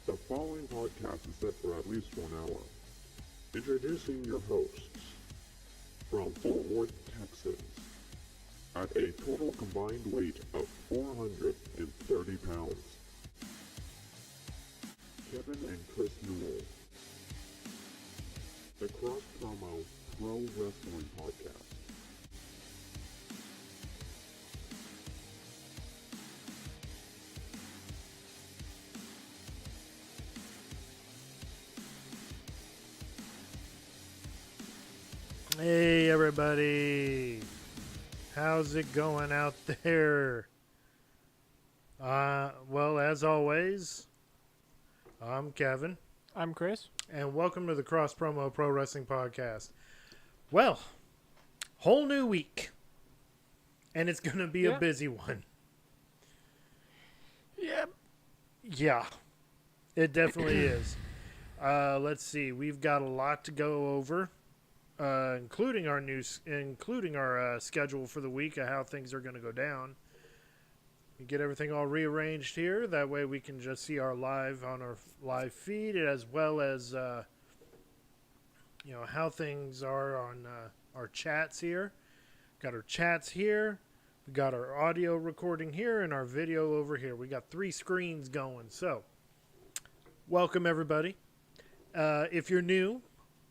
The following podcast is set for at least 1 hour. Introducing your hosts, from Fort Worth, Texas, at a total combined weight of 430 pounds, Kevin and Chris Newell. The Cross Promo Pro Wrestling Podcast. Hey everybody, how's it going out there? Well, as always, I'm Kevin, I'm Chris. and welcome to the Cross Promo Pro Wrestling Podcast. Well, whole new week, and it's going to be a busy one. Yep. Yeah, it definitely is. Let's see, we've got a lot to go over. Including our schedule for the week of how things are going to go down. We get everything all rearranged here. That way we can just see our live feed, as well as how things are on our chats here. Got our chats here. We got our audio recording here and our video over here. We got 3 screens going. So, welcome everybody. If you're new,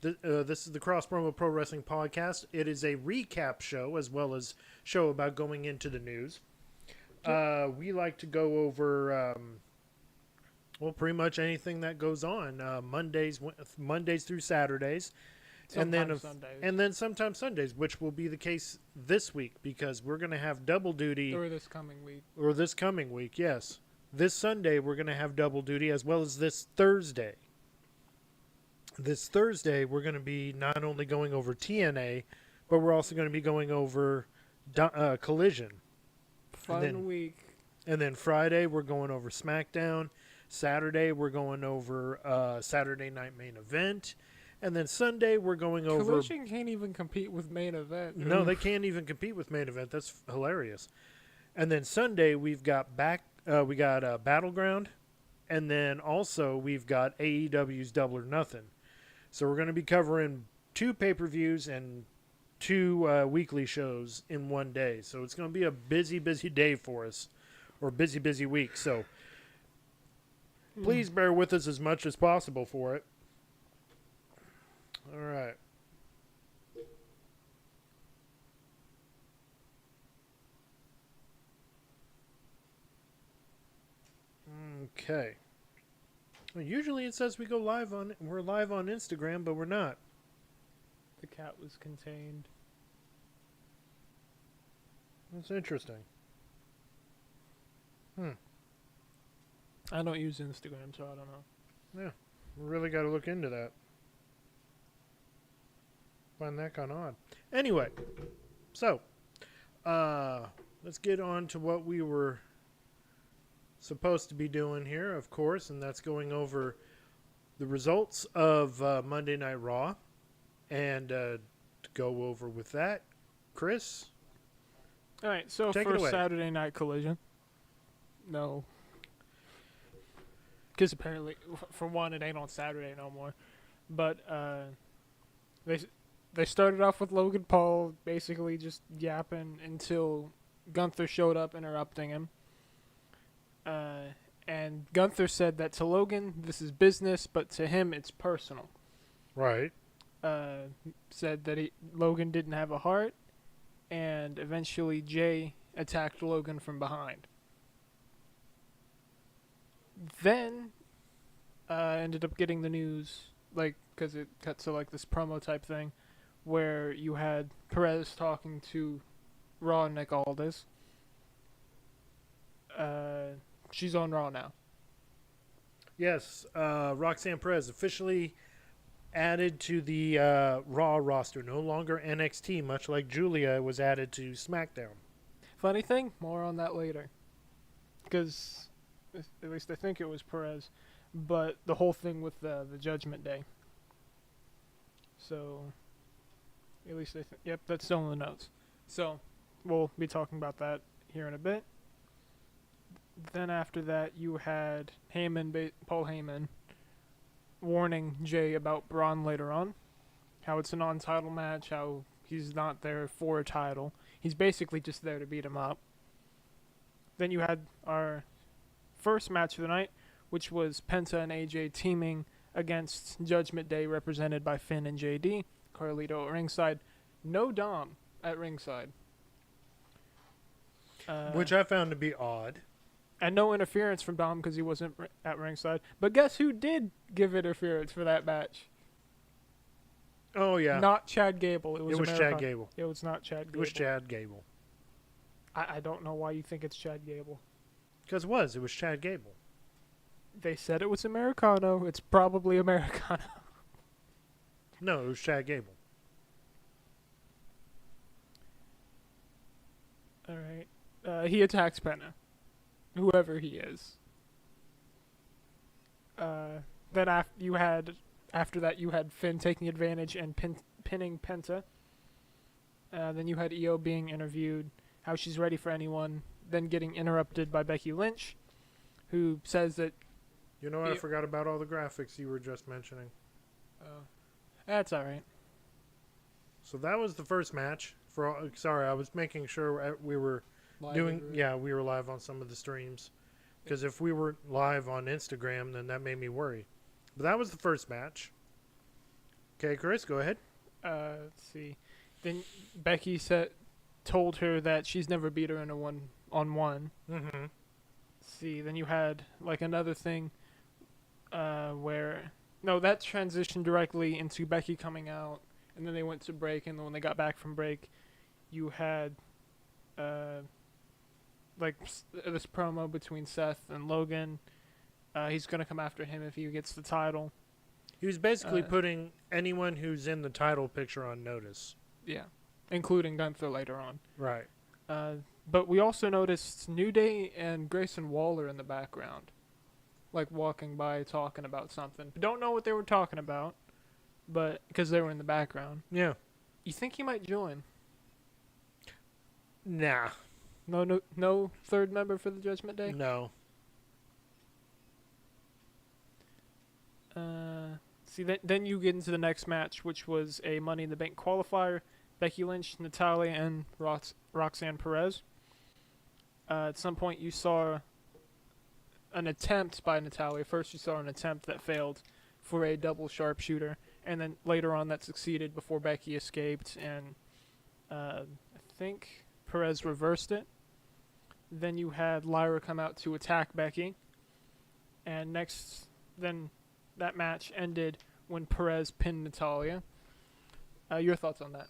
this is the Cross Promo Pro Wrestling Podcast. It is a recap show as well as show about going into the news. We like to go over, pretty much anything that goes on Mondays through Saturdays, Sometimes sometimes Sundays, which will be the case this week because we're going to have double duty. Or this coming week. Or this coming week, yes. This Sunday we're going to have double duty as well as this Thursday. This Thursday, we're going to be not only going over TNA, but we're also going to be going over Collision. Fun week. And then Friday, we're going over SmackDown. Saturday, we're going over Saturday Night Main Event. And then Sunday, we're going over... Collision can't even compete with Main Event. No, they can't even compete with Main Event. That's hilarious. And then Sunday, we've got Battleground. And then also, we've got AEW's Double or Nothing. So we're going to be covering 2 pay-per-views and 2 weekly shows in one day. So it's going to be a busy, busy day for us, or busy, busy week. So please bear with us as much as possible for it. All right. Okay. Well, usually it says we're live on Instagram, but we're not. The cat was contained. That's interesting. I don't use Instagram, so I don't know. Yeah, we really got to look into that. Find that kind of odd. Anyway, so let's get on to what we were supposed to be doing here, of course, and that's going over the results of Monday Night Raw. And to go over with that, Chris? All right, so for Saturday Night Collision, no. Because apparently, for one, it ain't on Saturday no more. But they started off with Logan Paul basically just yapping until Gunther showed up interrupting him. And Gunther said that to Logan, this is business, but to him, it's personal. Right. Said that Logan didn't have a heart, and eventually Jay attacked Logan from behind. Then, ended up getting the news, because it cut to, this promo type thing, where you had Perez talking to Raw Nick Aldis. She's on Raw now. Yes, Roxanne Perez officially added to the Raw roster. No longer NXT, much like Julia was added to SmackDown. Funny thing, more on that later. Because, at least I think it was Perez, but the whole thing with the Judgment Day. So, at least yep, that's still in the notes. So, we'll be talking about that here in a bit. Then after that, you had Paul Heyman, warning Jay about Braun later on. How it's a non-title match, how he's not there for a title. He's basically just there to beat him up. Then you had our first match of the night, which was Penta and AJ teaming against Judgment Day, represented by Finn and JD. Carlito at ringside. No Dom at ringside. Which I found to be odd. And no interference from Dom because he wasn't at ringside. But guess who did give interference for that match? Oh yeah, Not Chad Gable. It was Chad Gable. It was not Chad Gable. It was Chad Gable. I don't know why you think it's Chad Gable. Because it was Chad Gable. They said it was Americano. It's probably Americano. No, it was Chad Gable. All right. He attacks Penta, whoever he is. Then after that you had Finn taking advantage and pinning Penta. Then you had Io being interviewed, how she's ready for anyone. Then getting interrupted by Becky Lynch, who says that. You know what? I forgot about all the graphics you were just mentioning. That's all right. So that was the first match. Sorry, I was making sure we were we were live on some of the streams. Because if we were live on Instagram, then that made me worry. But that was the first match. Okay, Chris, go ahead. Let's see. Then Becky told her that she's never beat her in a one-on-one. Mm-hmm. See, then you had like another thing where that transitioned directly into Becky coming out, and then they went to break, and then when they got back from break, you had this promo between Seth and Logan. He's gonna come after him if he gets the title. He was basically putting anyone who's in the title picture on notice. Yeah, including Gunther later on. Right. But we also noticed New Day and Grayson Waller in the background, like walking by talking about something. Don't know what they were talking about, but because they were in the background. Yeah. You think he might join? Nah. No third member for the Judgment Day? No. Then you get into the next match, which was a Money in the Bank qualifier. Becky Lynch, Natalya, and Roxanne Perez. At some point, you saw an attempt by Natalya. First, you saw an attempt that failed for a double sharpshooter, and then later on that succeeded before Becky escaped, and I think Perez reversed it. Then you had Lyra come out to attack Becky, and then that match ended when Perez pinned Natalya. Your thoughts on that?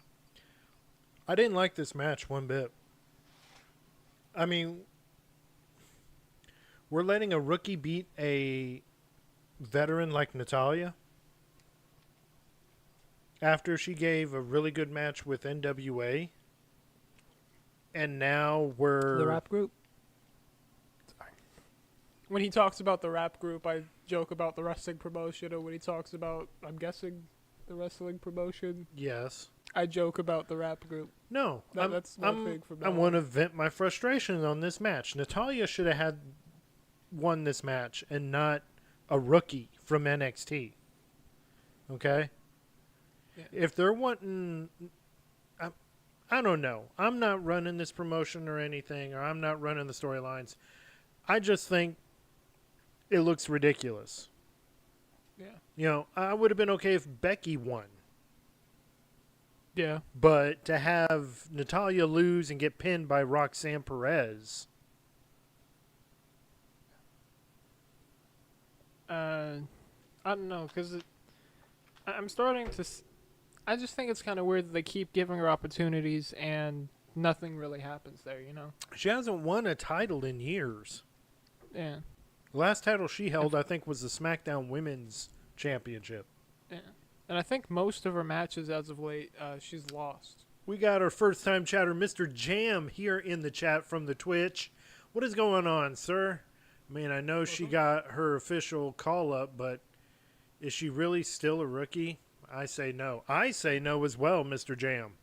I didn't like this match one bit. I mean, we're letting a rookie beat a veteran like Natalya after she gave a really good match with NWA, and now we're... The rap group? Sorry. When he talks about the rap group, I joke about the wrestling promotion, or when he talks about, I'm guessing, the wrestling promotion, Yes. I joke about the rap group. No, That's my thing from now I on. want to vent my frustration on this match. Natalya should have won this match and not a rookie from NXT. Okay? Yeah. If they're wanting... I don't know. I'm not running this promotion or anything, or I'm not running the storylines. I just think it looks ridiculous. Yeah. You know, I would have been okay if Becky won. Yeah. But to have Natalya lose and get pinned by Roxanne Perez... I don't know, because I'm starting to... I just think it's kind of weird that they keep giving her opportunities and nothing really happens there, you know? She hasn't won a title in years. Yeah. The last title she held, I think, was the SmackDown Women's Championship. Yeah. And I think most of her matches as of late, she's lost. We got our first-time chatter, Mr. Jam, here in the chat from the Twitch. What is going on, sir? I mean, I know she got her official call-up, but is she really still a rookie? I say no. I say no as well, Mr. Jam.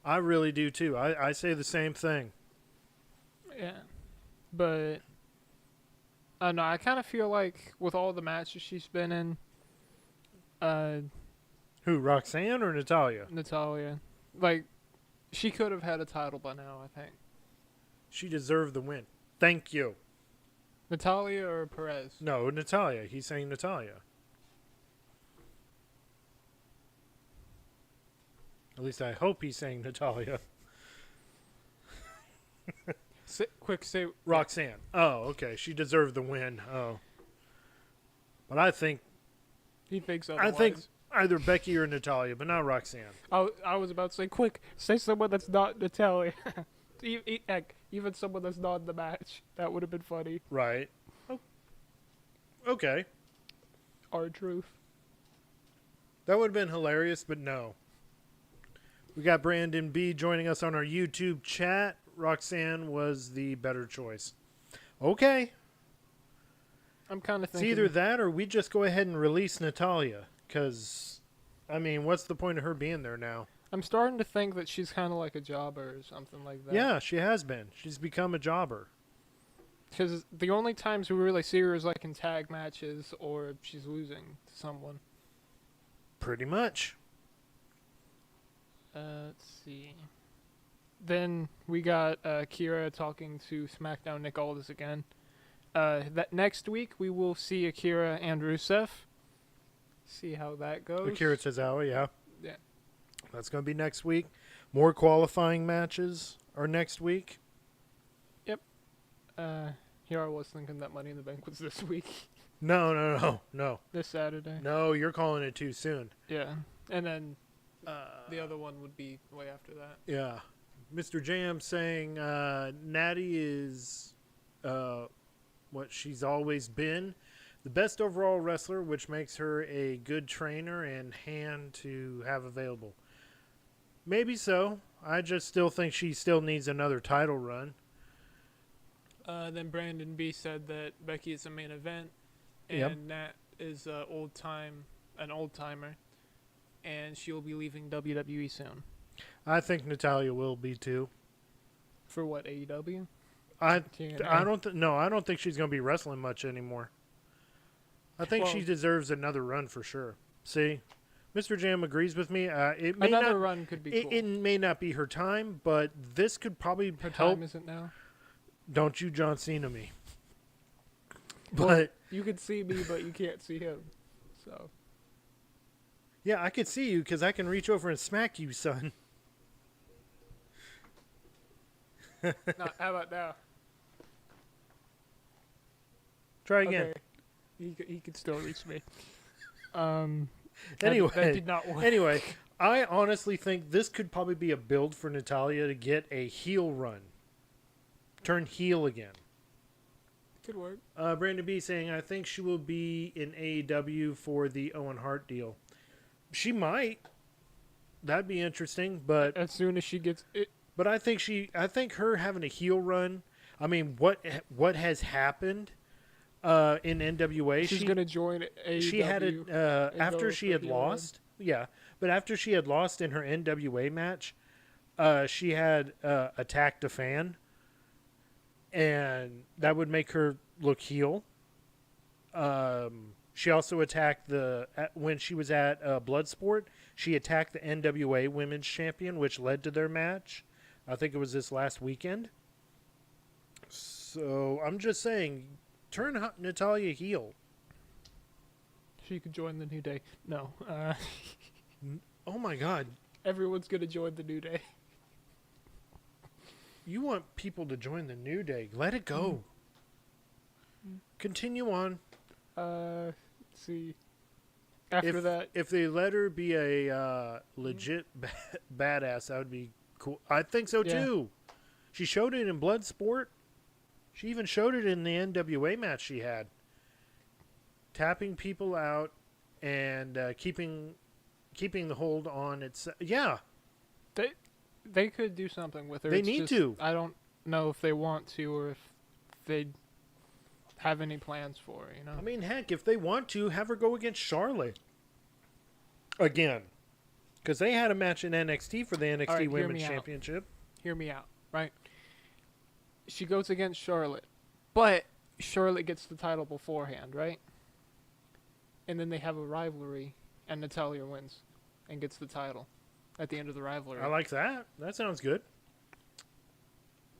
I really do, too. I say the same thing. Yeah. But, I don't know, I kind of feel like with all the matches she's been in, Who, Roxanne or Natalya? Natalya, like, she could have had a title by now, I think. She deserved the win. Thank you. Natalya or Perez? No, Natalya. He's saying Natalya. At least I hope he's saying Natalya. Say Roxanne. Oh, okay. She deserved the win. Oh. But I think he thinks otherwise. Either Becky or Natalia, but not Roxanne. I was about to say, quick, say someone that's not Natalia. Heck, even someone that's not in the match. That would have been funny. Right. Oh. Okay. R-Truth. That would have been hilarious, but no. We got Brandon B joining us on our YouTube chat. Roxanne was the better choice. Okay. I'm kind of It's thinking... either that or we just go ahead and release Natalia. Because, I mean, what's the point of her being there now? I'm starting to think that she's kind of like a jobber or something like that. Yeah, she has been. She's become a jobber. Because the only times we really see her is like in tag matches or she's losing to someone. Pretty much. Let's see. Then we got Kira talking to SmackDown Nick Aldis again. That next week we will see Akira and Rusev. See how that goes. Akira Tozawa, yeah. Yeah. That's going to be next week. More qualifying matches are next week. Yep. Here I was thinking that Money in the Bank was this week. No. This Saturday. No, you're calling it too soon. Yeah. And then the other one would be way after that. Yeah. Mr. Jam saying Natty is what she's always been. The best overall wrestler, which makes her a good trainer and hand to have available. Maybe so. I just still think she still needs another title run. Then Brandon B said that Becky is a main event, and Yep. Nat is an old timer, and she'll be leaving WWE soon. I think Natalia will be too. For what, AEW? I TNA? don't think she's going to be wrestling much anymore. I think she deserves another run for sure. See, Mr. Jam agrees with me. It may Another not, run could be cool. it may not be her time, but this could probably Her help. time isn't now. Don't you John Cena me. Well, But you can see me, but you can't see him. So yeah, I could see you because I can reach over and smack you, son. how about now? Try again. Okay. He could still reach me. Anyway, that did not work. Anyway, I honestly think this could probably be a build for Natalia to get a heel run. Turn heel again. Could work. Brandon B saying, I think she will be in AEW for the Owen Hart deal. She might. That'd be interesting, but As soon as she gets it, but I think her having a heel run. I mean, what has happened in NWA? she's gonna join AEW. She had it after go she for had heel run. lost. Yeah, but after she had lost in her NWA match, she had attacked a fan, and that would make her look heel. She also attacked when she was at Bloodsport. She attacked the NWA Women's Champion, which led to their match. I think it was this last weekend. So I'm just saying, turn Natalia heel. She could join the New Day. No. Oh my God. Everyone's gonna join the New Day. You want people to join the New Day. Let it go. Continue on. Let's see. After that, If they let her be a legit badass, that would be cool. I think so, Yeah. too. She showed it in Bloodsport. She even showed it in the NWA match she had. Tapping people out and keeping the hold on its... Yeah. they could do something with her. They It's need just, to. I don't know if they want to or if they have any plans for her, you know? I mean, heck, if they want to, have her go against Charlotte. Again. Because they had a match in NXT for the NXT All right, hear Women's me out. Championship. Hear me out, right? She goes against Charlotte, but Charlotte gets the title beforehand, right? And then they have a rivalry, and Natalia wins and gets the title at the end of the rivalry. I like that. That sounds good.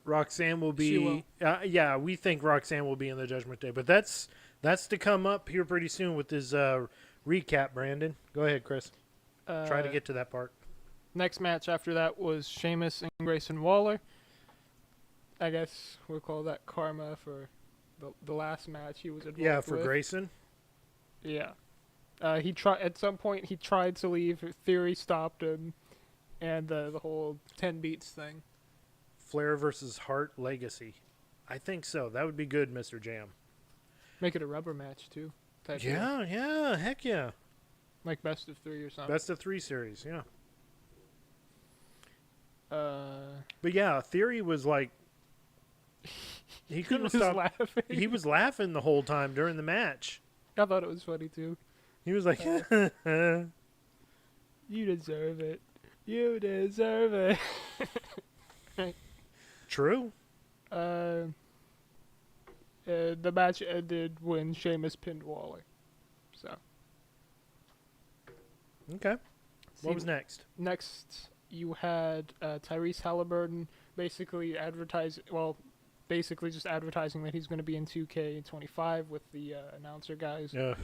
Roxanne will be... She will. Yeah, we think Roxanne will be in the Judgment Day. But that's to come up here pretty soon with this recap, Brandon. Go ahead, Chris. Try to get to that part. Next match after that was Sheamus and Grayson Waller. I guess we'll call that karma for the last match he was involved Yeah, for with. Grayson. Yeah. He tried at some point. He tried to leave. Theory stopped him, and the whole 10 beats thing. Flair versus Hart Legacy. I think so. That would be good, Mr. Jam. Make it a rubber match too. Type deal. Yeah, heck yeah. Like best of 3 or something. Best of 3 series, yeah. Uh, But yeah, Theory was like, he couldn't was stop. laughing. He was laughing the whole time during the match. I thought it was funny too. He was like, You deserve it. You deserve it. true. The match ended when Sheamus pinned Wally. So. Okay. See, What was next? Next, you had Tyrese Halliburton basically basically just advertising that he's going to be in 2K25 with the announcer guys. Yeah.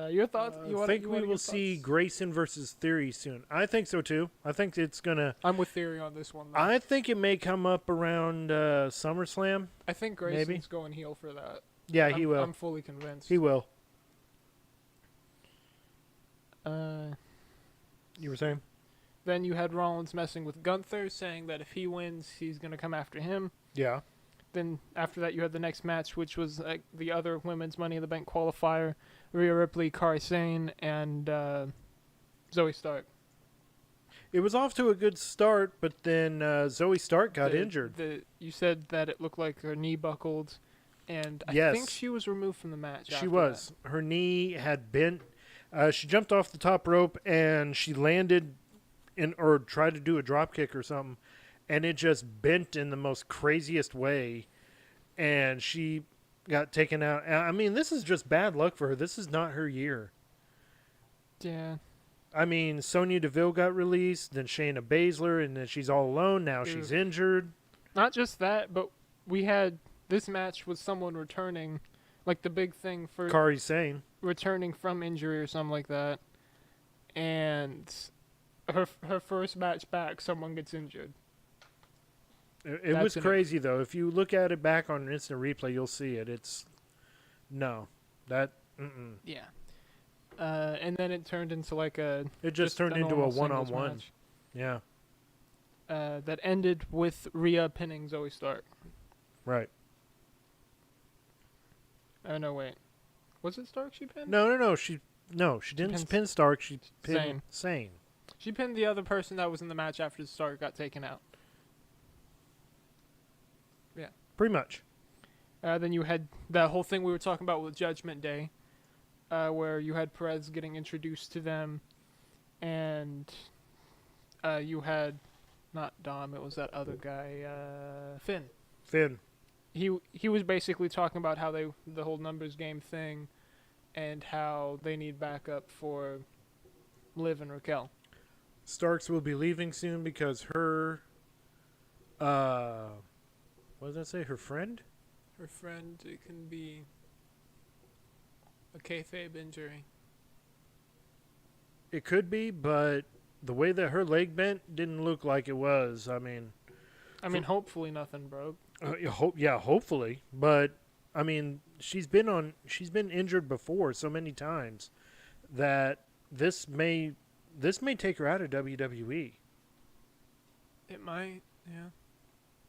Your thoughts? I think we will see Grayson versus Theory soon. I think so too. I think it's gonna. I'm with Theory on this one. Though. I think it may come up around SummerSlam. I think Grayson's going heel for that. Yeah, he will. I'm fully convinced. He will. You were saying? Then you had Rollins messing with Gunther, saying that if he wins, he's going to come after him. Yeah. Then after that, you had the next match, which was the other women's Money in the Bank qualifier: Rhea Ripley, Kairi Sane, and Zoe Stark. It was off to a good start, but then Zoe Stark got injured. You said that it looked like her knee buckled, and I Yes. think she was removed from the match. She after was. that. Her knee had bent. She jumped off the top rope and she landed or tried to do a drop kick or something, and it just bent in the most craziest way, and she got taken out. I mean, this is just bad luck for her. This is not her year. Yeah. I mean, Sonya Deville got released, then Shayna Baszler, and then she's all alone. Now she's injured. Not just that, but we had this match with someone returning, like the big thing for Kairi Sane. returning from injury or something like that, and her first match back, someone gets injured. It was crazy, though. If you look at it back on instant replay, you'll see it. It's... No. That... Mm-mm. Yeah. And then it turned into like a... It just turned into a one-on-one. match. Yeah. That ended with Rhea pinning Zoe Stark. Right. Oh, no, wait. Was it Stark she pinned? No. She didn't pin Stark. She pinned Sane. She pinned the other person that was in the match after Stark got taken out. Yeah. Pretty much. Then you had that whole thing we were talking about with Judgment Day, where you had Perez getting introduced to them, and you had not Dom, it was that other guy, Finn. He was basically talking about how the whole numbers game thing, and how they need backup for Liv and Raquel. Starks will be leaving soon because her, what did I say? Her friend? Her friend, it can be a kayfabe injury. It could be, but the way that her leg bent didn't look like it was. I mean, hopefully nothing broke. Hopefully, but I mean, she's been injured before so many times that this may take her out of WWE. It might, yeah.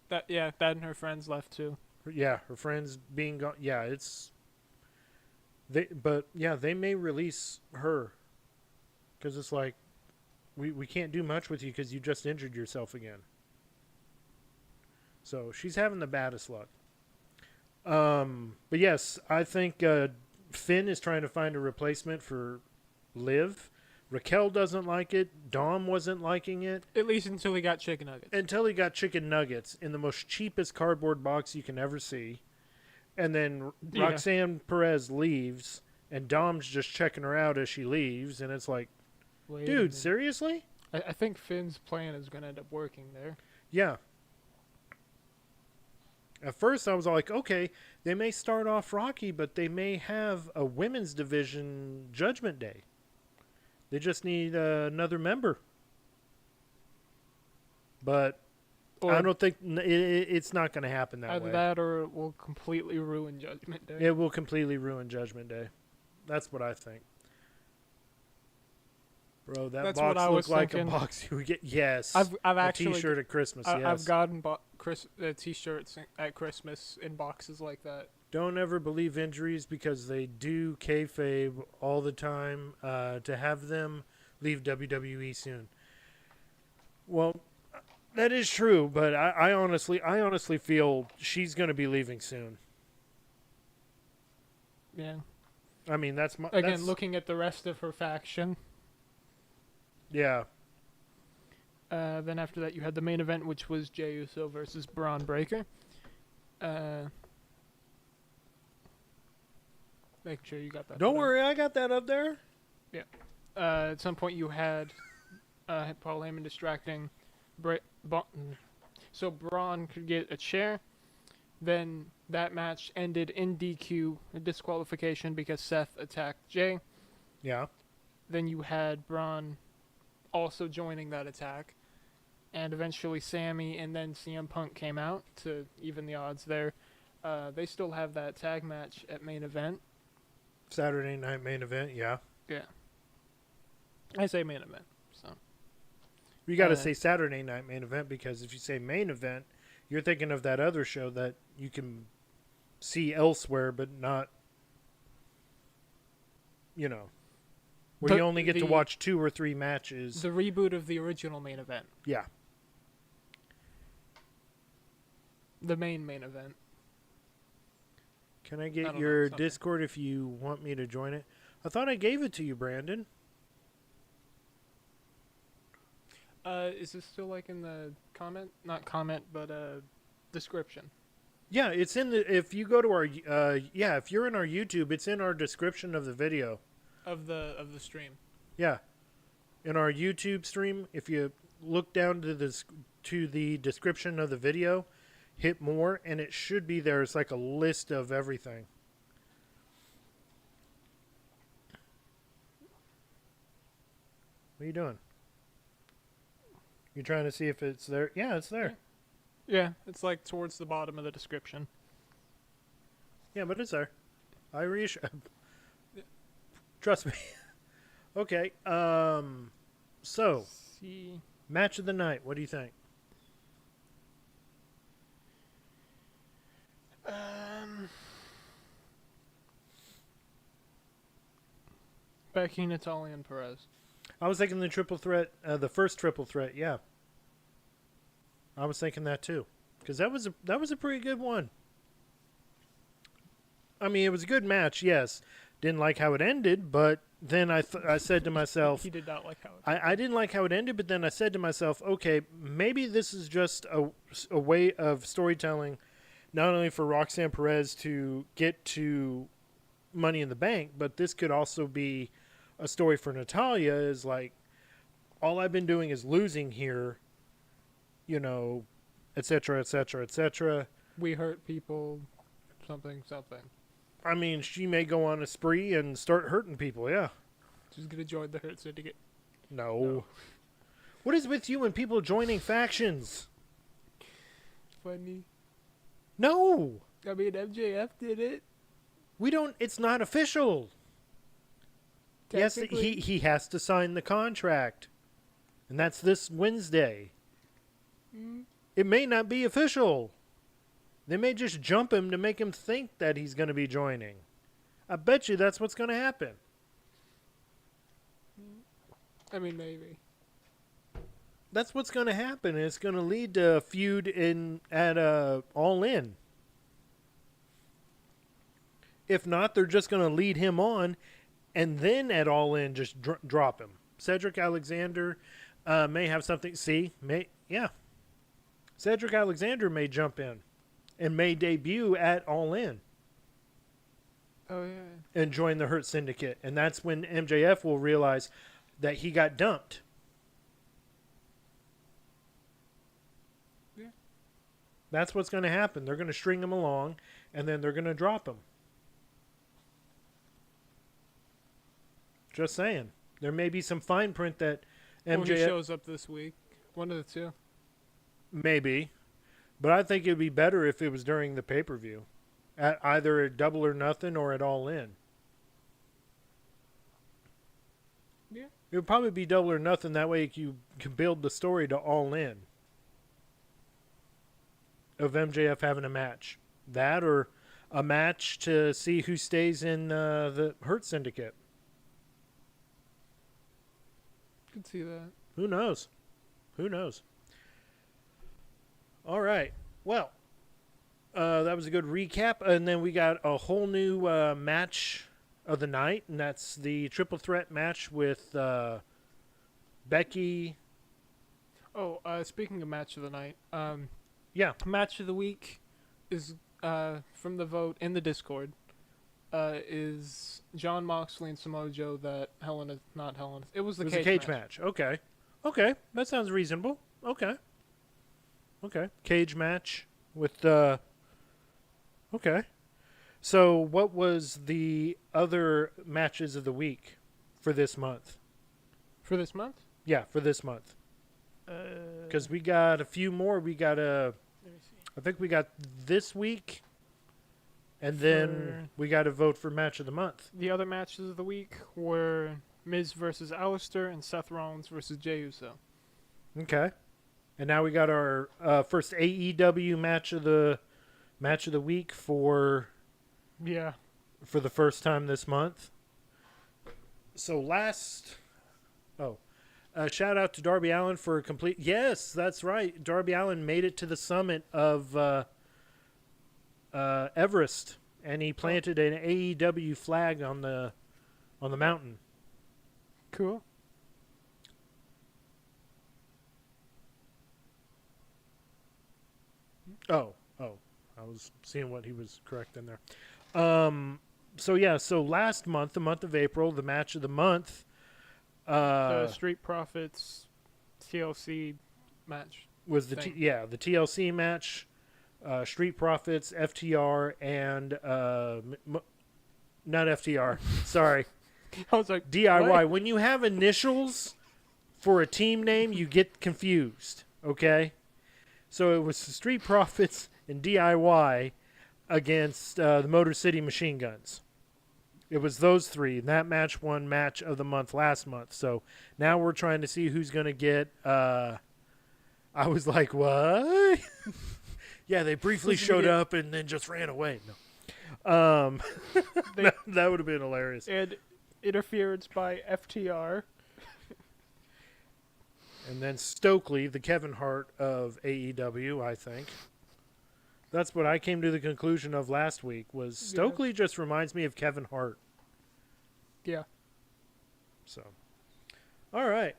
That and her friends left too. Yeah, her friends being gone. Yeah, they may release her because it's like we can't do much with you because you just injured yourself again. So she's having the baddest luck. But yes, I think Finn is trying to find a replacement for Liv. Raquel doesn't like it. Dom wasn't liking it. At least until he got chicken nuggets. Until he got chicken nuggets in the most cheapest cardboard box you can ever see. And then Roxanne Perez leaves, and Dom's just checking her out as she leaves, and it's like, dude, seriously? I think Finn's plan is going to end up working there. Yeah. At first, I was like, okay, they may start off rocky, but they may have a women's division Judgment Day. They just need another member. But I don't think it's not going to happen that way. Either that or it will completely ruin Judgment Day. It will completely ruin Judgment Day. That's what I think. Bro, that That's what box I looked was like thinking. a box you would get. Yes. I've a actually T-shirt at Christmas, yes. I've gotten T-shirts at Christmas in boxes like that. Don't ever believe injuries because they do kayfabe all the time to have them leave WWE soon. Well, that is true, but I honestly feel she's going to be leaving soon. Yeah. I mean, that's my Again, looking at the rest of her faction. Yeah. Then after that, you had the main event, which was Jey Uso versus Braun Breaker. Make sure you got that. Don't worry, I got that up there. At some point, you had Paul Heyman distracting so Braun could get a chair. Then that match ended in DQ, a disqualification, because Seth attacked Jey. Yeah. Then you had Braun also joining that attack. And eventually Sammy and then CM Punk came out to even the odds there. They still have that tag match at main event. Saturday night main event, yeah. Yeah. I say main event, so. You got to say Saturday night main event because if you say main event, you're thinking of that other show that you can see elsewhere, but not, where you only get to watch 2 or 3 matches. The reboot of the original main event. Yeah. The main event. Can I get your Discord if you want me to join it? I thought I gave it to you, Brandon. Is this still like in the comment? Not comment, but description. Yeah, it's in the. If you go to our, if you're in our YouTube, it's in our description of the video. Of the stream. Yeah, in our YouTube stream, if you look down to the description of the video, hit more, and it should be there. It's like a list of everything. What are you doing? You trying to see if it's there? Yeah, it's there. Yeah, it's like towards the bottom of the description. Yeah, but it's there. I reassure. Trust me. Okay. So, match of the night. What do you think? Becky, Natalya, and Perez. I was thinking the triple threat, the first triple threat. Yeah, I was thinking that too, because that was a pretty good one. I mean, it was a good match. Yes, didn't like how it ended, but then I said to myself, He did not like how it ended. I didn't like how it ended, but then I said to myself, okay, maybe this is just a way of storytelling, not only for Roxanne Perez to get to Money in the Bank, but this could also be a story for Natalya. Is like, all I've been doing is losing here, et cetera, et cetera, et cetera. We hurt people, something. I mean, she may go on a spree and start hurting people, yeah. She's going to join the Hurt Syndicate. No. What is with you and people joining factions? Funny. No. I mean, MJF did it. It's not official. Yes, he has to sign the contract. And that's this Wednesday. Mm. It may not be official. They may just jump him to make him think that he's going to be joining. I bet you that's what's going to happen. I mean, maybe. That's what's going to happen. It's going to lead to a feud at All In. If not, they're just going to lead him on, and then at All In, just drop him. Cedric Alexander may have something. Cedric Alexander may jump in and may debut at All In. Oh, yeah. And join the Hurt Syndicate. And that's when MJF will realize that he got dumped. Yeah. That's what's going to happen. They're going to string him along, and then they're going to drop him. Just saying. There may be some fine print that MJF... Or he shows up this week. One of the two. Maybe. But I think it would be better if it was during the pay-per-view. At either at Double or Nothing or at All In. Yeah. It would probably be Double or Nothing. That way you can build the story to All In. Of MJF having a match. That or a match to see who stays in the Hurt Syndicate. Could see that. Who knows? Who knows? All right. Well, that was a good recap. And then we got a whole new match of the night, and that's the triple threat match with Becky. Oh, speaking of match of the night, Yeah. match of the week is from the vote in the Discord. Is John Moxley and Samoa Joe that it was the It was cage a cage match. match. Okay. Okay. That sounds reasonable. Okay. Okay. Cage match with okay. So what was the other matches of the week for this month? For this month? Yeah, for this month. Because we got a few more. We got let me see. I think we got this week. And then we got to vote for match of the month. The other matches of the week were Miz versus Alistair and Seth Rollins versus Jey Uso. Okay. And now we got our first AEW match of the week for Yeah. the first time this month. So shout out to Darby Allin for a complete. Yes, that's right. Darby Allin made it to the summit of Everest, and he planted an AEW flag on the mountain. Cool. Oh, I was seeing what he was correct in there. So last month, the month of April, the match of the month. The Street Profits TLC match. Was the thing. the TLC match, Street Profits, FTR, and not FTR. Sorry, I was like, DIY. what? When you have initials for a team name, you get confused. Okay, so it was the Street Profits and DIY against the Motor City Machine Guns. It was those three, and that match won match of the month last month. So now we're trying to see who's going to get. I was like, what? Yeah, they briefly showed up and then just ran away. No. That would have been hilarious. And interference by FTR. And then Stokely, the Kevin Hart of AEW, I think. That's what I came to the conclusion of last week, was Stokely just reminds me of Kevin Hart. Yeah. So, all right.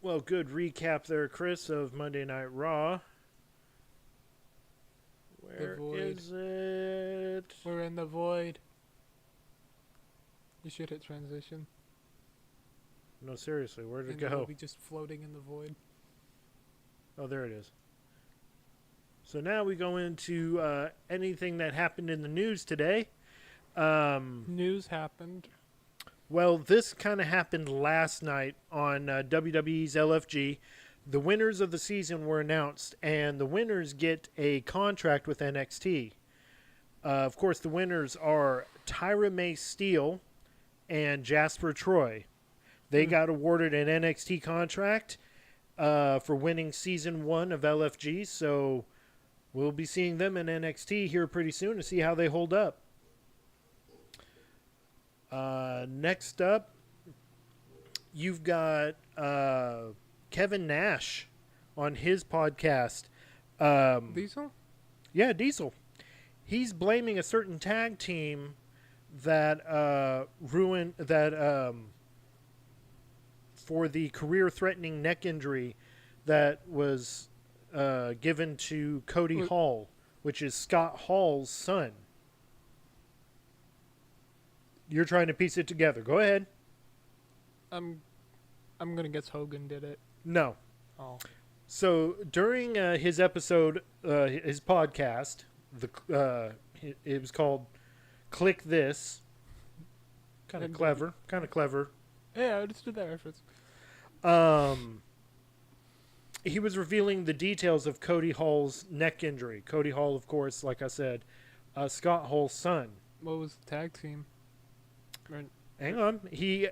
Well, good recap there, Chris, of Monday Night Raw. Where is it? We're in the void. You should hit transition. No, seriously, where'd it And go? we'll be just floating in the void. Oh, there it is. So now we go into anything that happened in the news today. News happened. Well, this kind of happened last night on WWE's LFG. The winners of the season were announced, and the winners get a contract with NXT. Of course, the winners are Tyra May Steele and Jasper Troy. They got awarded an NXT contract for winning Season 1 of LFG, so we'll be seeing them in NXT here pretty soon to see how they hold up. Next up, you've got Kevin Nash on his podcast. Diesel? Yeah, Diesel. He's blaming a certain tag team that for the career-threatening neck injury that was given to Cody Hall, which is Scott Hall's son. You're trying to piece it together. Go ahead. I'm gonna guess Hogan did it. No. Oh. So during his episode, his podcast, it was called "Click This." Kind of clever. Kind of clever. Yeah, I understood that reference. He was revealing the details of Cody Hall's neck injury. Cody Hall, of course, like I said, Scott Hall's son. What was the tag team? Hang on. He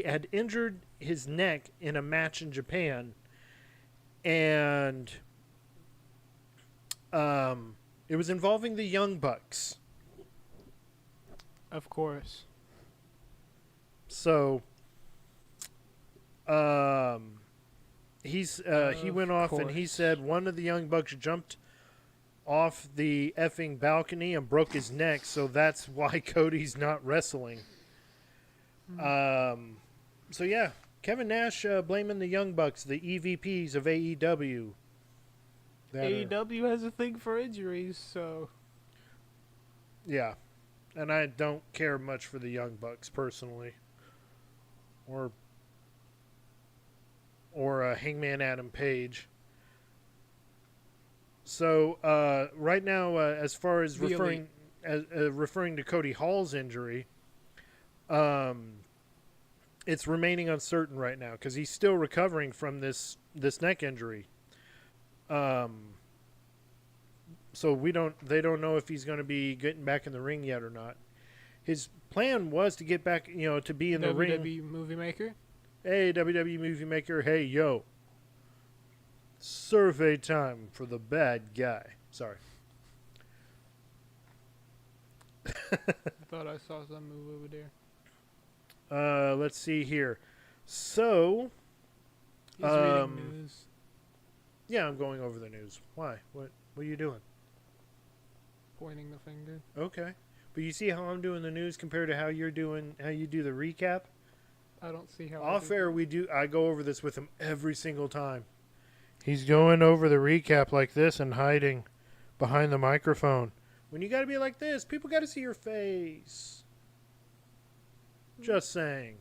had injured his neck in a match in Japan, and it was involving the Young Bucks. Of course. So, he went off and he said one of the Young Bucks jumped off the effing balcony and broke his neck, so that's why Cody's not wrestling. So yeah, Kevin Nash blaming the Young Bucks, the EVPs of AEW. AEW has a thing for injuries, so Yeah, and I don't care much for the Young Bucks personally, or Hangman Adam Page. So right now, as far as referring to Cody Hall's injury, it's remaining uncertain right now because he's still recovering from this neck injury. So they don't know if he's going to be getting back in the ring yet or not. His plan was to get back, to be in the ring. WWE Movie Maker. Hey, WWE Movie Maker. Hey, yo. Survey time for the bad guy. Sorry. I thought I saw some move over there. Let's see here. So, He's reading news. yeah, I'm going over the news. Why? What are you doing? Pointing the finger. Okay. But you see how I'm doing the news compared to how you do the recap? I don't see how. Off air, I go over this with him every single time. He's going over the recap like this and hiding behind the microphone. When you got to be like this, people got to see your face. Just saying.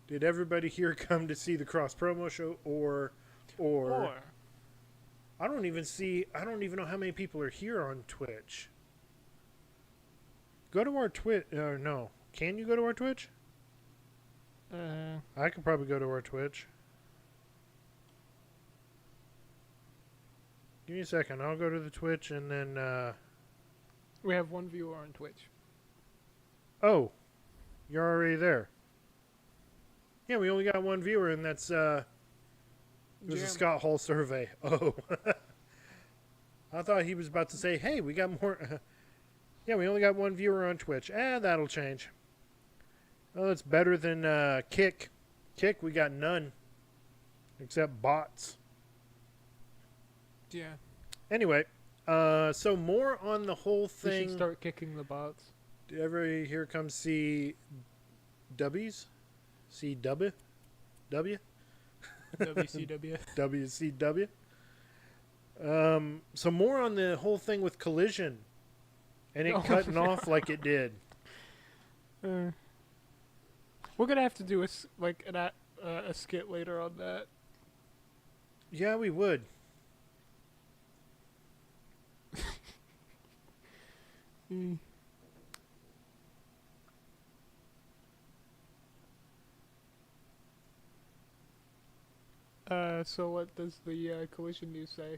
Did everybody here come to see the cross promo show or I don't even know how many people are here on Twitch. Go to our Twitch. No. Can you go to our Twitch? I could probably go to our Twitch. Give me a second. I'll go to the Twitch and then... We have one viewer on Twitch. Oh. You're already there. Yeah, we only got one viewer, and that's... It was a Scott Hall survey. Oh. I thought he was about to say, hey, we got more... yeah, we only got one viewer on Twitch. That'll change. Oh, that's better than Kick. Kick, we got none. Except bots. Yeah. Anyway, so more on the whole thing. We should start kicking the bots. Did everybody here come see W's? CW? W? WCW. WCW? So more on the whole thing with Collision. And it cutting off like it did. We're gonna have to do a skit later on that. Yeah, we would. So what does the Collision news say?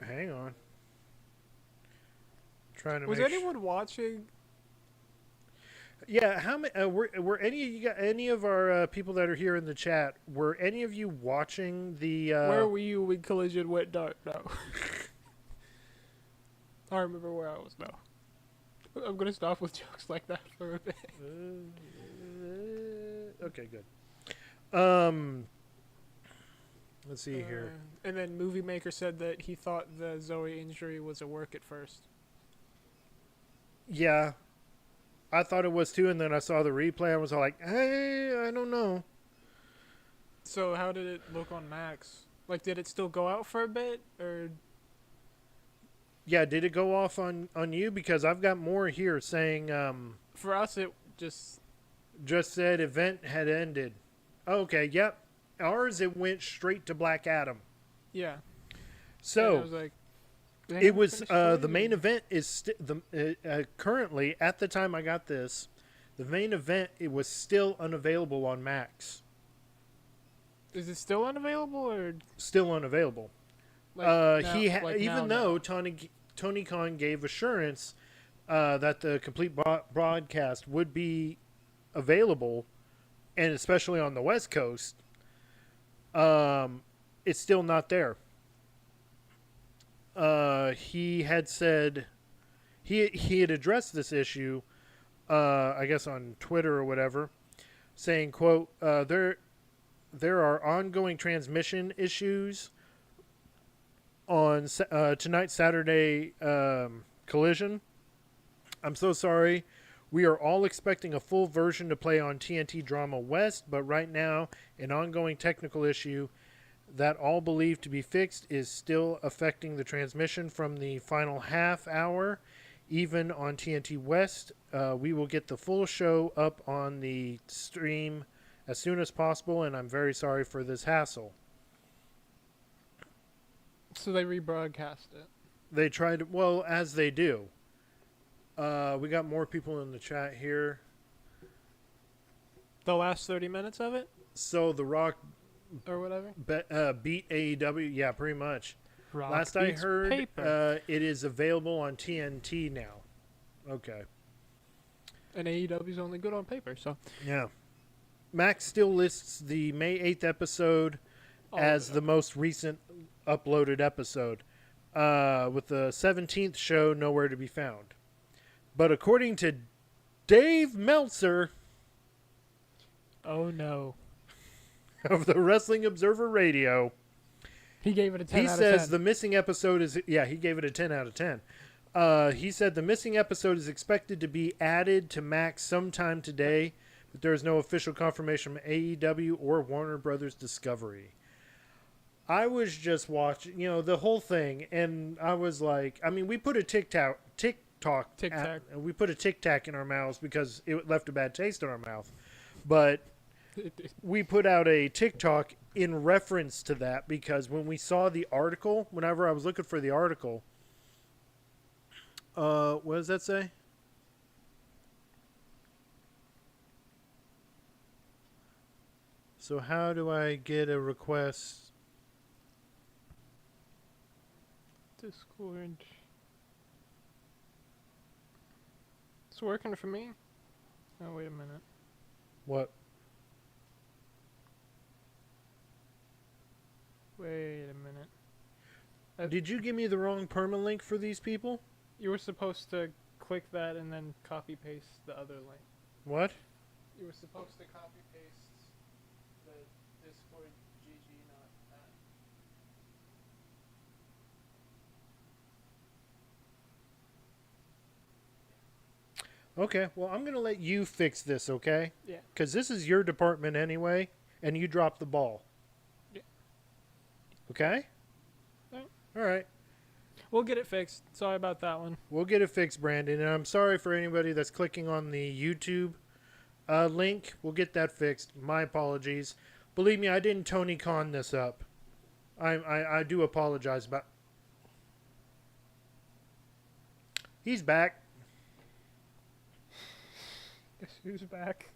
Hang on. Was anyone watching? Yeah, how many were any of our people that are here in the chat? Were any of you watching the? Where were you when Collision went dark? No. I remember where I was now. I'm gonna stop with jokes like that for a bit. Okay, good. Let's see here. And then Movie Maker said that he thought the Zoe injury was a work at first. Yeah, I thought it was too, and then I saw the replay and was all like, hey, I don't know. So how did it look on Max? Like, did it still go out for a bit, or? Yeah, did it go off on you? Because I've got more here saying... for us, it just said event had ended. Okay, yep. Ours, it went straight to Black Adam. Yeah. So... I was like, it was the main event is currently at the time I got this, the main event it was still unavailable on Max. Is it still unavailable or still unavailable? like Even though Tony Tony Khan gave assurance that the complete broadcast would be available, and especially on the West Coast, it's still not there. He had said he had addressed this issue, I guess on Twitter or whatever, saying, "quote There are ongoing transmission issues on tonight's Saturday Collision. I'm so sorry. We are all expecting a full version to play on TNT Drama West, but right now, an ongoing technical issue that all believed to be fixed is still affecting the transmission from the final half hour. Even on TNT West, we will get the full show up on the stream as soon as possible, and I'm very sorry for this hassle." So they rebroadcast it. They tried, well, as they do. We got more people in the chat here. The last 30 minutes of it? So The Rock Or whatever? beat AEW. Yeah, pretty much. Rock Last I beats heard, paper. it is available on TNT now. Okay. And AEW's only good on paper, so. Yeah. Max still lists the May 8th episode as the most recent uploaded episode, with the 17th show nowhere to be found. But according to Dave Meltzer Oh no. of the Wrestling Observer Radio, He gave it a 10 he out of says 10. the missing episode is, yeah, he gave it a 10 out of 10. He said the missing episode is expected to be added to Max sometime today, but there is no official confirmation from AEW or Warner Brothers Discovery. I was just watching, the whole thing, and I was like, I mean, we put a TikTok, we put a Tic Tac in our mouths because it left a bad taste in our mouth, but we put out a TikTok in reference to that because when we saw the article, whenever I was looking for the article, what does that say? So how do I get a request? Discord. It's working for me. Oh, wait a minute. What? Wait a minute. Did you give me the wrong permalink for these people? You were supposed to click that and then copy paste the other link. What? You were supposed to copy paste the Discord GG, not that. Okay, well, I'm going to let you fix this, okay? Yeah. Because this is your department anyway, and you dropped the ball. Yeah. Okay? Alright. All right. We'll get it fixed. Sorry about that one. We'll get it fixed, Brandon. And I'm sorry for anybody that's clicking on the YouTube link. We'll get that fixed. My apologies. Believe me, I didn't Tony Khan this up. I do apologize about... He's back. Guess who's back?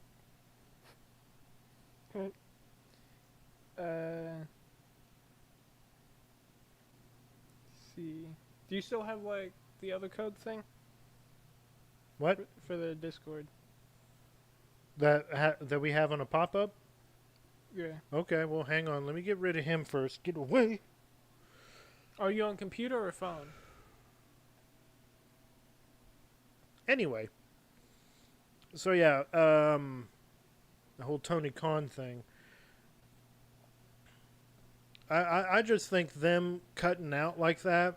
See. Do you still have, like, the other code thing? What? For the Discord. That we have on a pop-up? Yeah. Okay, well, hang on. Let me get rid of him first. Get away. Are you on computer or phone? Anyway. So, yeah, the whole Tony Khan thing. I just think them cutting out like that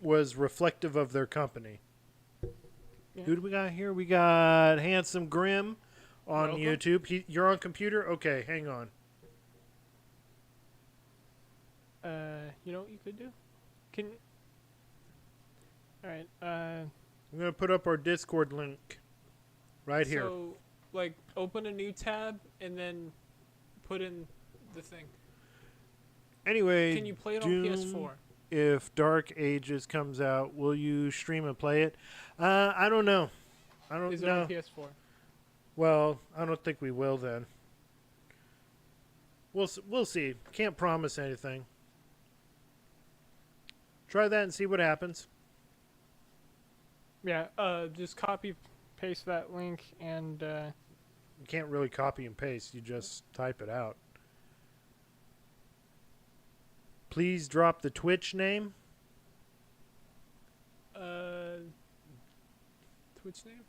was reflective of their company. Yeah. Who do we got here? We got Handsome Grim on Welcome. YouTube. You're on computer? Okay, hang on. You know what you could do? Alright, I'm going to put up our Discord link right here. So, like, open a new tab and then put in the thing. Anyway, Can you play it on Doom, PS4? if Dark Ages comes out, will you stream and play it? I don't know. I don't Is it know. on PS4? Well, I don't think we will then. We'll see. Can't promise anything. Try that and see what happens. Yeah, just copy paste that link and You can't really copy and paste. You just type it out. Please drop the Twitch name. Twitch name?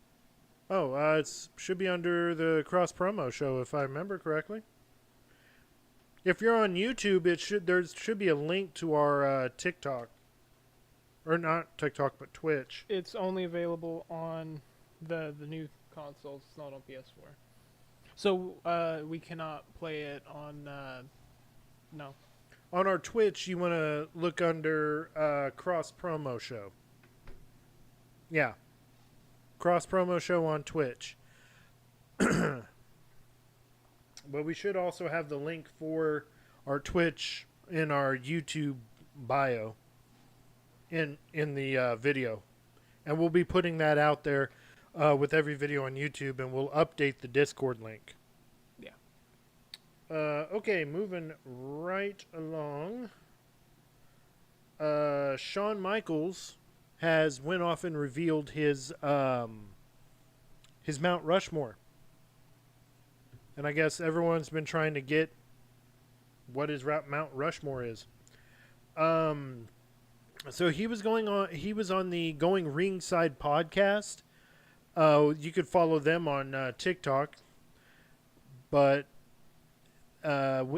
Oh, it should be under the Cross Promo Show, if I remember correctly. If you're on YouTube, there should be a link to our TikTok, or not TikTok, but Twitch. It's only available on the new consoles. It's not on PS4. So we cannot play it on. No. On our Twitch, you want to look under Cross Promo Show. Yeah. Cross Promo Show on Twitch. But we should also have the link for our Twitch in our YouTube bio in the video. And we'll be putting that out there with every video on YouTube, and we'll update the Discord link. Yeah. Okay, moving right along. Shawn Michaels has went off and revealed his Mount Rushmore. And I guess everyone's been trying to get what his Mount Rushmore is. So he was on the Going Ringside podcast. You could follow them on TikTok. But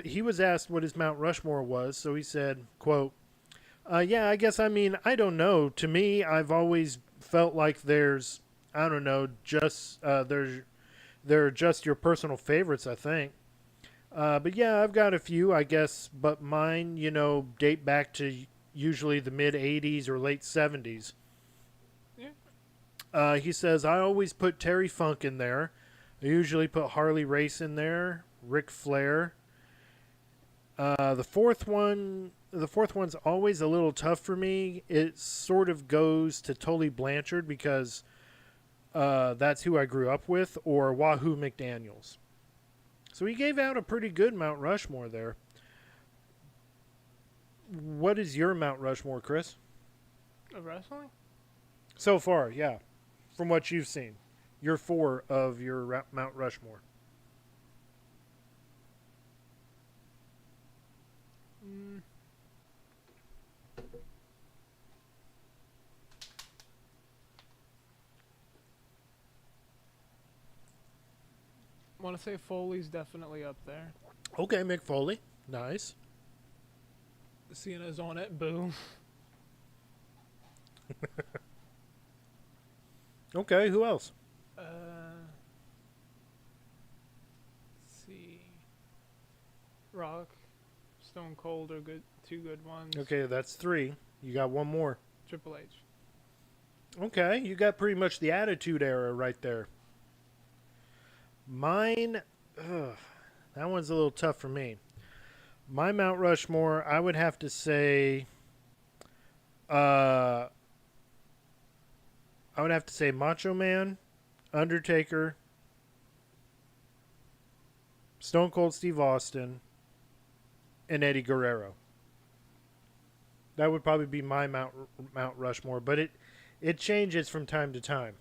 he was asked what his Mount Rushmore was, so he said, quote, yeah, I guess, I don't know. To me, I've always felt like there's, I don't know, just, they're just your personal favorites, I think. But yeah, I've got a few, I guess, but mine, date back to usually the mid-'80s or late '70s. Yeah. He says, I always put Terry Funk in there. I usually put Harley Race in there, Ric Flair. The fourth one's always a little tough for me. It sort of goes to Tully Blanchard because that's who I grew up with, or Wahoo McDaniels. So he gave out a pretty good Mount Rushmore there. What is your Mount Rushmore, Chris? Of wrestling? So far, yeah. From what you've seen. Your 4 of your Mount Rushmore. I want to say Foley's definitely up there. Okay, Mick Foley. Nice. Cena's on it. Boo. Okay, who else? Let's see. Rock, Stone Cold are good. 2 good ones. Okay, that's 3. You got one more. Triple H. Okay, you got pretty much the Attitude Era right there. Mine, that one's a little tough for me. My Mount Rushmore, I would have to say, Macho Man, Undertaker, Stone Cold Steve Austin, and Eddie Guerrero. That would probably be my Mount Rushmore, but it changes from time to time.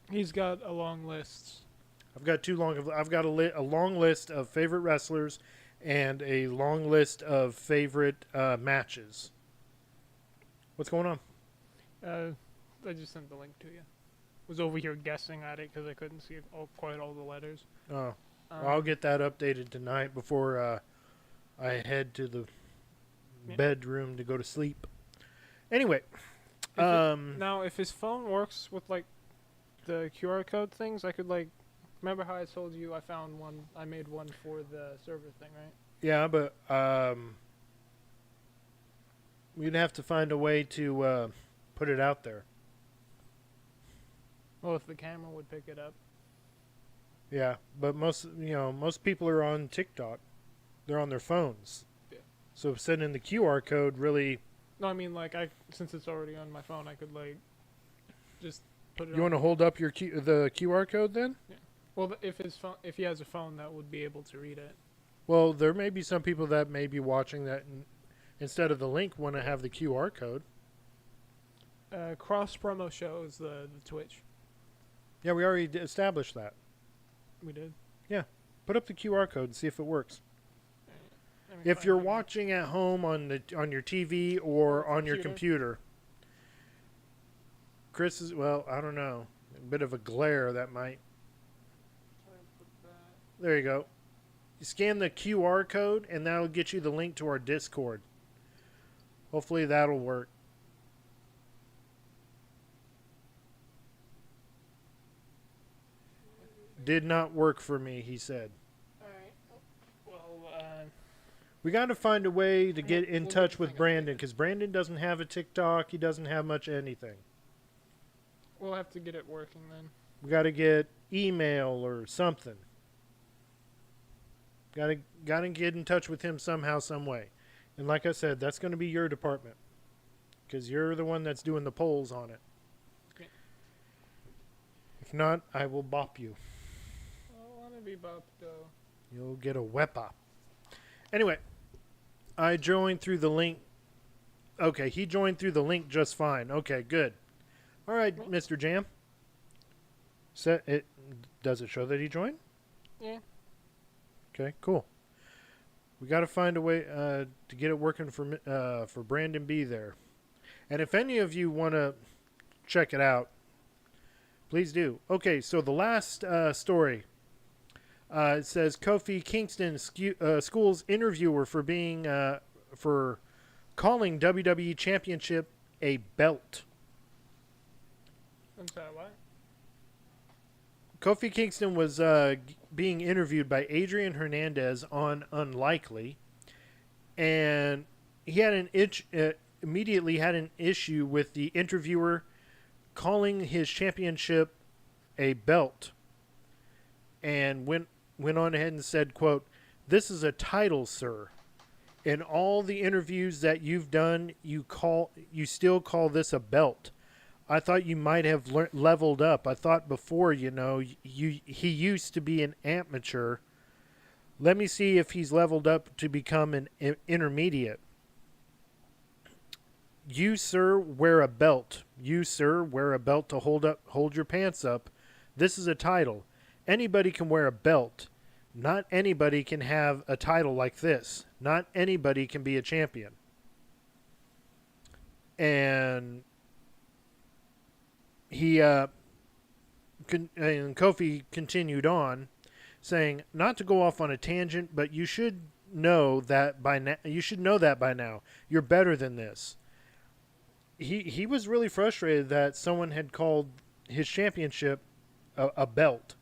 He's got a long list. I've got a long list of favorite wrestlers and a long list of favorite matches. What's going on? I just sent the link to you. Was over here guessing at it because I couldn't see quite all the letters. Oh, well, I'll get that updated tonight before I head to the bedroom to go to sleep. Anyway, now if his phone works with like the QR code things, I could like. Remember how I told you I found one? I made one for the server thing, right? Yeah, but we'd have to find a way to put it out there. Well, if the camera would pick it up. Yeah, but most people are on TikTok. They're on their phones. Yeah. So sending the QR code really. No, I mean like since it's already on my phone, I could like just put it. You want to hold up the QR code then? Yeah. Well, if he has a phone that would be able to read it. Well, there may be some people that may be watching that instead of the link want to have the QR code. Cross promo show is the Twitch. Yeah, we already established that. We did. Put up the QR code and see if it works. Let me If find you're it. watching at home on your TV or Or on your computer. computer, Chris is, well, I don't know. A bit of a glare that might. There you go. You scan the QR code and that'll get you the link to our Discord. Hopefully that'll work. Did not work for me, he said. Alright. Well, We got to find a way to get in we'll touch get with the thing Brandon updated. because Brandon doesn't have a TikTok. He doesn't have much anything. we'll have to get it working then. We got to get email or something. Got to get in touch with him somehow, some way. And like I said, that's going to be your department because you're the one that's doing the polls on it. Okay. If not, I will bop you. I don't want to be bopped though. You'll get a wepa. Anyway, I joined through the link. Okay, he joined through the link just fine. Okay, good. All right, Mr. Jam. Does it show that he joined? Yeah. Okay, cool. We got to find a way to get it working for Brandon B there. And if any of you want to check it out, please do. Okay, so the last story. It says Kofi Kingston schools interviewer for being for calling WWE Championship a belt. I'm sorry, what? Kofi Kingston was being interviewed by Adrian Hernandez on Unlikely, and he had immediately had an issue with the interviewer calling his championship a belt, and went on ahead and said, quote, "This is a title, sir. In all the interviews that you've done, you still call this a belt. I thought you might have leveled up. I thought before, he used to be an amateur. Let me see if he's leveled up to become an intermediate. You, sir, wear a belt. You, sir, wear a belt to hold your pants up. This is a title. Anybody can wear a belt. Not anybody can have a title like this. Not anybody can be a champion." And Kofi continued on, saying, "Not to go off on a tangent, but you should know that by now. You're better than this." He was really frustrated that someone had called his championship a belt.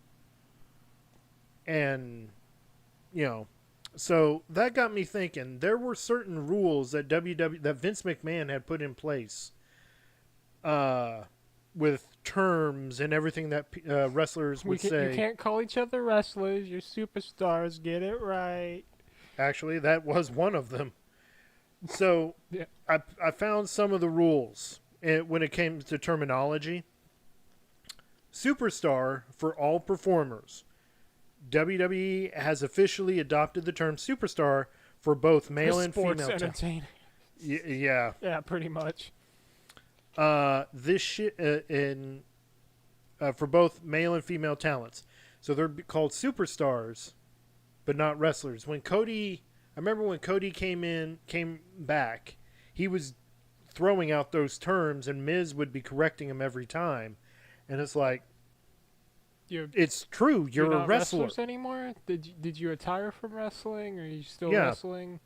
And, so that got me thinking. There were certain rules that that Vince McMahon had put in place with terms and everything that wrestlers would say. You can't call each other wrestlers. You're superstars. Get it right. Actually, that was one of them. So Yeah. I found some of the rules when it came to terminology. Superstar for all performers. WWE has officially adopted the term superstar for both male and sports female. entertainment. Yeah. Yeah, pretty much. For both male and female talents. So they're called superstars, but not wrestlers. I remember when Cody came back, he was throwing out those terms, and Miz would be correcting him every time. And it's like, it's true. You're a not wrestler wrestlers anymore. Did you retire from wrestling, or are you still Yeah. wrestling?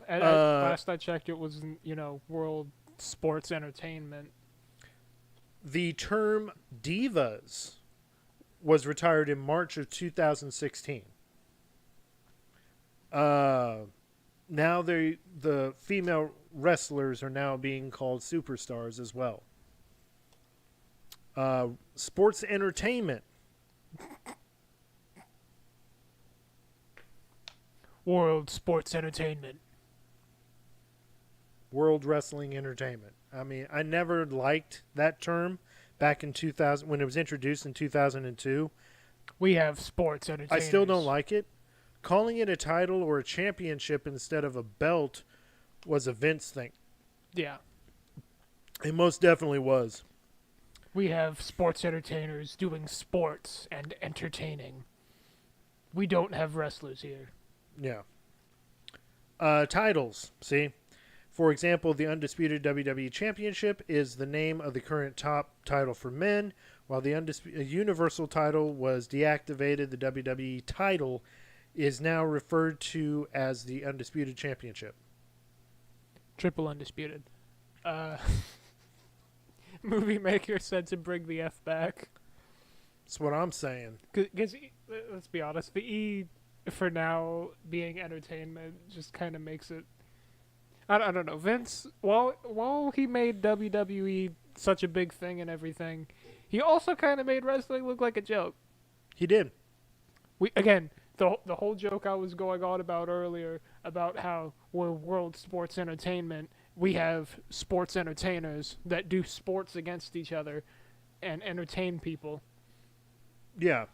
Last I checked, it was World Sports Entertainment. The term divas was retired in March of 2016. Now the female wrestlers are now being called superstars as well. Sports entertainment. World Sports Entertainment. World Wrestling Entertainment. I mean, I never liked that term back in 2000 when it was introduced in 2002. We have sports entertainment. I still don't like it. Calling it a title or a championship instead of a belt was a Vince thing. Yeah. It most definitely was. We have sports entertainers doing sports and entertaining. We don't have wrestlers here. Yeah. Titles. See? For example, the undisputed WWE Championship is the name of the current top title for men, while the Universal title was deactivated. The WWE title is now referred to as the Undisputed Championship. Triple undisputed. Movie maker said to bring the F back. That's what I'm saying. Because, let's be honest, the E for now being entertainment just kind of makes it... I don't know. Vince, while he made WWE such a big thing and everything, he also kind of made wrestling look like a joke. He did. The whole joke I was going on about earlier about how we're world sports entertainment, we have sports entertainers that do sports against each other and entertain people. Yeah.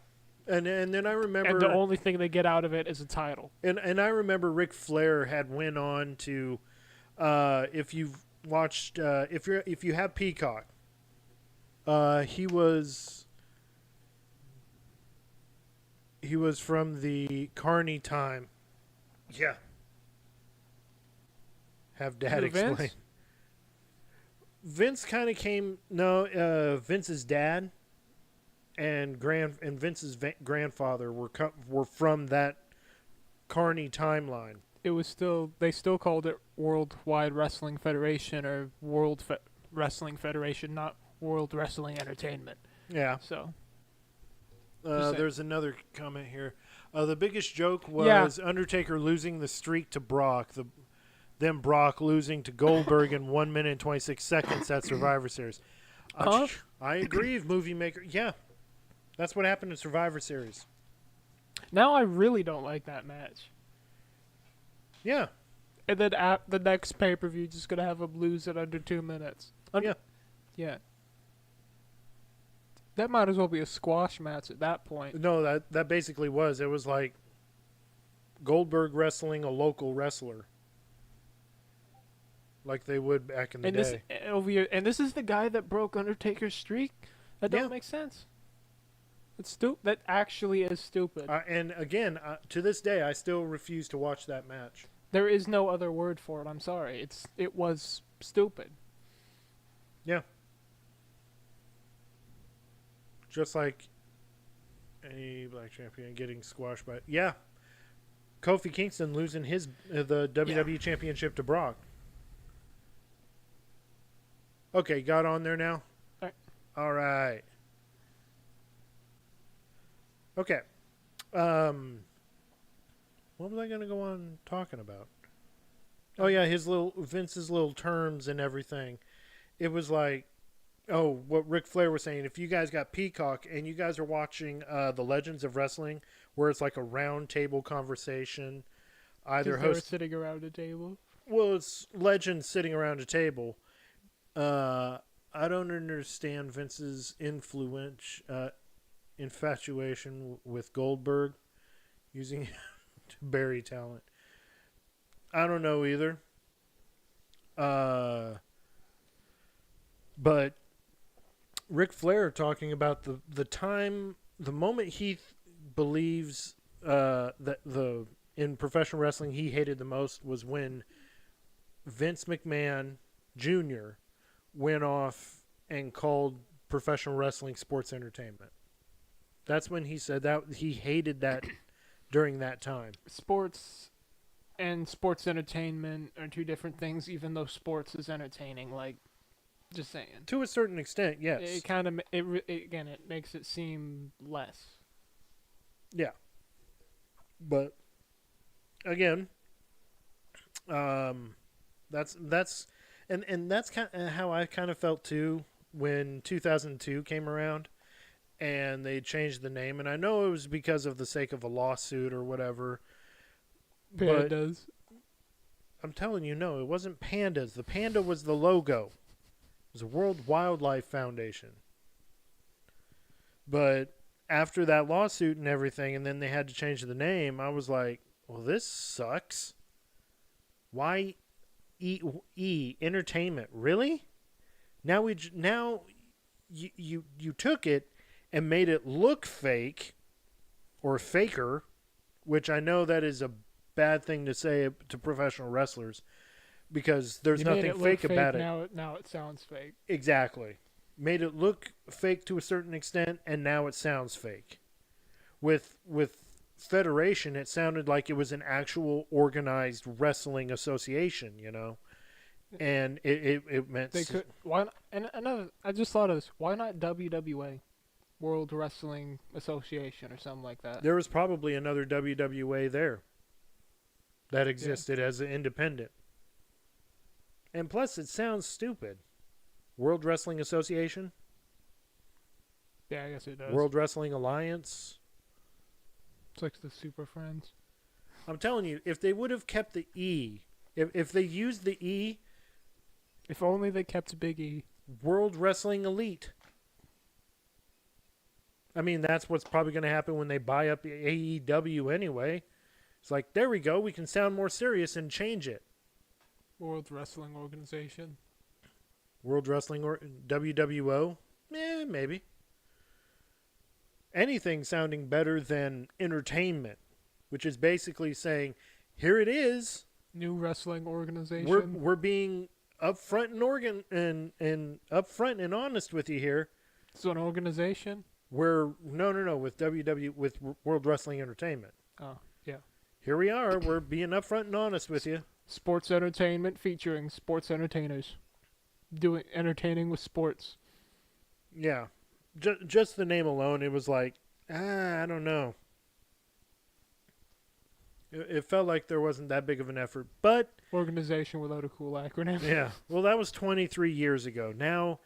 And then I remember... And the only thing they get out of it is a title. And I remember Ric Flair had went on to... if you've watched... if you have Peacock, he was from the Carney time. Yeah. Have Dad explain. Vince? Vince kind of came... No, Vince's dad and Vince's grandfather were from that Carney timeline. It was they still called it Worldwide Wrestling Federation or Wrestling Federation, not World Wrestling Entertainment. Yeah. So. There's another comment here. The biggest joke was Undertaker losing the streak to Brock. Then Brock losing to Goldberg in 1 minute and 26 seconds at Survivor Series. I agree, movie maker. Yeah. That's what happened in Survivor Series. Now I really don't like that match. Yeah. And then at the next pay-per-view, just going to have him lose it under 2 minutes. Yeah. Yeah. That might as well be a squash match at that point. No, that basically was. It was like Goldberg wrestling a local wrestler. Like they would back in the day. This is the guy that broke Undertaker's streak? That don't make sense. It's stupid. That actually is stupid. And again, to this day, I still refuse to watch that match. There is no other word for it. I'm sorry. It was stupid. Yeah. Just like any black champion getting squashed by... Yeah. Kofi Kingston losing the WWE Championship to Brock. Okay, got on there now? All right. Okay. What was I going to go on talking about? Oh, yeah, Vince's little terms and everything. It was like, what Ric Flair was saying, if you guys got Peacock and you guys are watching The Legends of Wrestling, where it's like a round table conversation, either host sitting around a table. Well, it's legends sitting around a table. I don't understand Vince's infatuation with Goldberg, using to bury talent. I don't know either. But Ric Flair talking about the moment he believes that in professional wrestling he hated the most was when Vince McMahon Jr. went off and called professional wrestling sports entertainment. That's when he said that he hated that during that time. Sports and sports entertainment are two different things, even though sports is entertaining. Like, just saying. To a certain extent, yes. It kind of it makes it seem less. Yeah. But again, that's and that's kind of how I kind of felt too when 2002 came around and they changed the name, and I know it was because of the sake of a lawsuit or whatever. Pandas. But I'm telling you, no, it wasn't pandas. The panda was the logo. It was the World Wildlife Foundation. But after that lawsuit and everything, and then they had to change the name, I was like, well, this sucks. Why E Entertainment? Really? Now you took it and made it look fake or faker, which I know that is a bad thing to say to professional wrestlers because there's You made nothing it look fake about it. Now it sounds fake. Exactly. Made it look fake to a certain extent, and now it sounds fake. With Federation, it sounded like it was an actual organized wrestling association, you know, and it meant They could why not, and another. I just thought of this. Why not WWA, World Wrestling Association, or something like that? there was probably another WWA there that existed as an independent. And plus, it sounds stupid. World Wrestling Association, Yeah, I guess it does. World Wrestling Alliance. It's like the Super Friends. I'm telling you, if they would have kept the E, if they used the E, If only they kept Big E. World Wrestling Elite. I mean, that's what's probably going to happen when they buy up AEW anyway. It's like, there we go. We can sound more serious and change it. World Wrestling Organization. World Wrestling or WWO? Maybe. Anything sounding better than entertainment, which is basically saying, here it is. New Wrestling Organization. We're being upfront and upfront and honest with you here. It's an organization. We're no with with World Wrestling Entertainment. Oh, yeah. Here we are. We're being upfront and honest with you. Sports entertainment featuring sports entertainers. Doing entertaining with sports. Yeah. Just the name alone, it was like, I don't know. It felt like there wasn't that big of an effort. But Organization without a cool acronym. yeah, well, that was 23 years ago. Now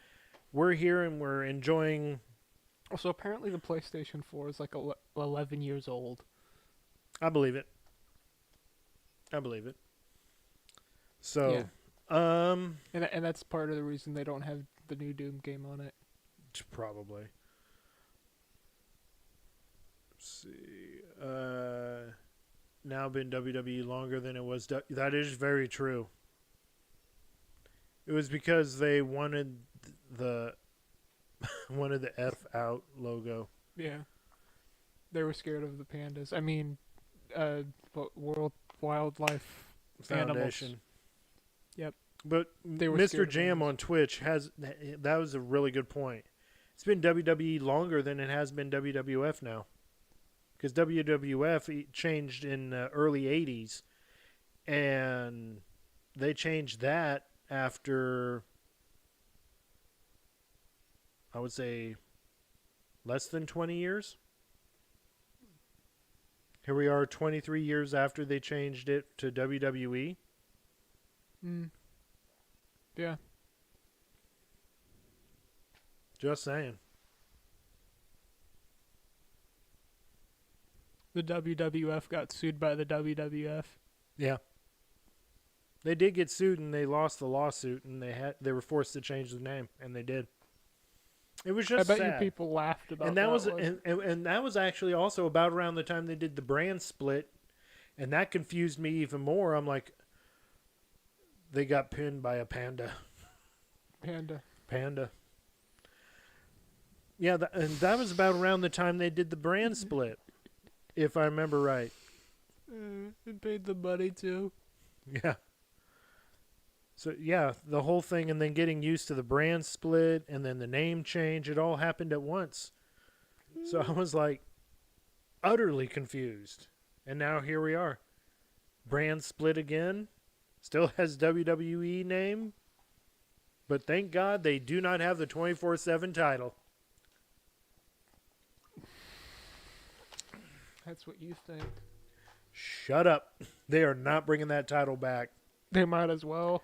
we're here and we're enjoying. Also, apparently the PlayStation 4 is like 11 years old. I believe it. So, And that's part of the reason they don't have the new Doom game on it. probably. Let's see. Now been WWE longer than it was. That is very true. It was because they wanted the F out logo. Yeah. They were scared of the pandas. I mean, World Wildlife Foundation. Animals. Yep. But They were Mr. scared of Jam animals. on Twitch that was a really good point. It's been WWE longer than it has been WWF now. Because WWF changed in early 80s. And they changed that after, I would say, less than 20 years. Here we are 23 years after they changed it to WWE. Yeah. Just saying. The WWF got sued by the WWF. Yeah. They did get sued and they lost the lawsuit and they were forced to change the name and they did. It was just I bet sad. you people laughed about And that was one. and that was actually also about around the time they did the brand split, and that confused me even more. I'm like, they got pinned by a panda. Panda. Yeah, and that was about around the time they did the brand split, if I remember right. It paid the money too. Yeah. So, yeah, the whole thing and then getting used to the brand split and then the name change, it all happened at once. So I was like utterly confused. And now here we are. Brand split again. Still has WWE name. But thank God they do not have the 24/7 title. That's what you think. Shut up. They are not bringing that title back. They might as well.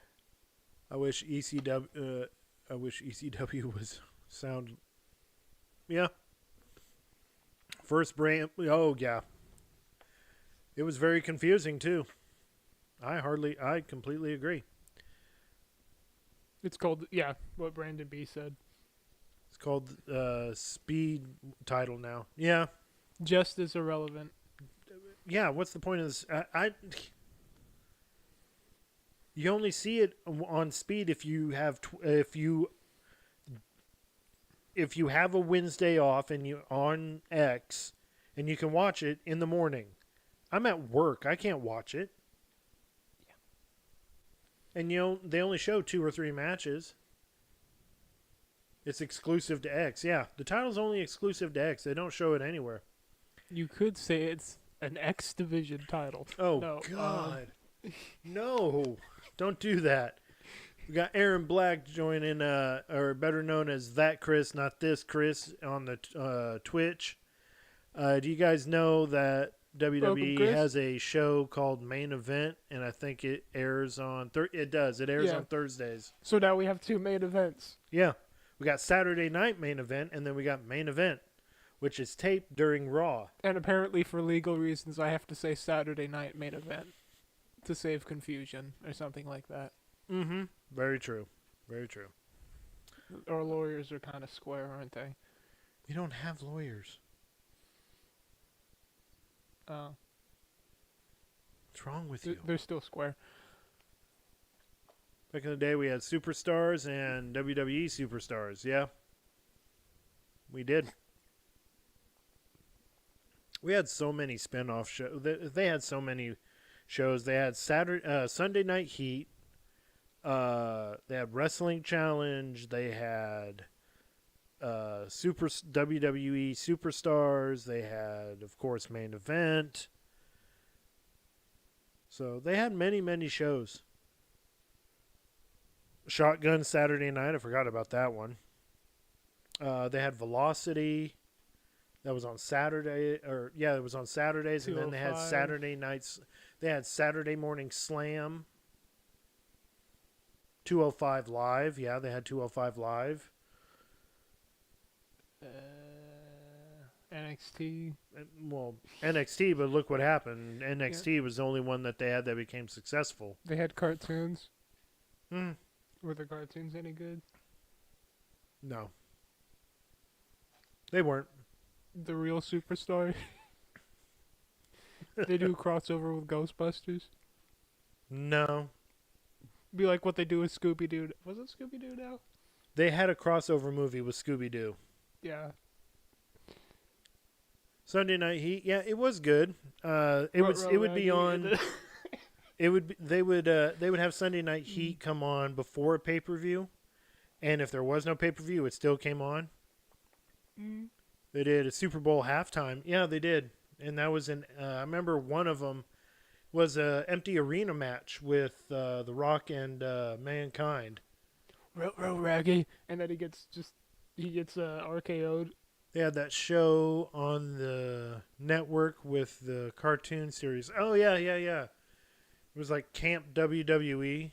I wish ECW was sound. Yeah. First brand. Oh, yeah. It was very confusing, too. I completely agree. It's called, what Brandon B said. It's called Speed title now. Yeah. Just as irrelevant. Yeah, what's the point of this? You only see it on Speed if you have if you if you have a Wednesday off and you on X and you can watch it in the morning. I'm at work. I can't watch it. And they only show 2 or 3 matches. It's exclusive to X. Yeah, the title's only exclusive to X. They don't show it anywhere. You could say it's an X Division title. Oh, No, God. No. Don't do that. We got Aaron Black joining, or better known as That Chris, Not This Chris, on the Twitch. Do you guys know that WWE Welcome, has a show called Main Event, and I think it airs on... It does. It airs on Thursdays. So now we have 2 main events. Yeah. We got Saturday Night Main Event, and then we got Main Event, which is taped during Raw. And apparently for legal reasons, I have to say Saturday Night Main Event to save confusion or something like that. Mm-hmm. Very true. Very true. Our lawyers are kind of square, aren't they? You don't have lawyers. What's wrong with you? They're still square. Back in the day, we had Superstars and WWE Superstars. Yeah. We did. We had so many spin-off shows. They had so many shows. They had Sunday Night Heat. They had Wrestling Challenge. They had WWE Superstars. They had, of course, Main Event. So they had many, many shows. Shotgun Saturday Night. I forgot about that one. They had Velocity. That was on Saturday. It was on Saturdays. And then they had Saturday nights. They had Saturday Morning Slam. 205 Live. Yeah, they had 205 Live. NXT. Well, NXT, but look what happened. NXT was the only one that they had that became successful. They had cartoons. Hmm. Were the cartoons any good? No. They weren't. The Real Superstar. They do crossover with Ghostbusters. No. Be like what they do with Scooby-Doo. Was it Scooby-Doo now? They had a crossover movie with Scooby-Doo. Yeah. Sunday Night Heat. Yeah, it was good. It would be on. They would have Sunday Night Heat come on before a pay-per-view, and if there was no pay-per-view, it still came on. Mm. They did a Super Bowl halftime. Yeah, they did, and that was I remember one of them was a empty arena match with The Rock and Mankind. Real raggy, and then he gets RKO'd. They had that show on the network with the cartoon series. Oh yeah. It was like Camp WWE.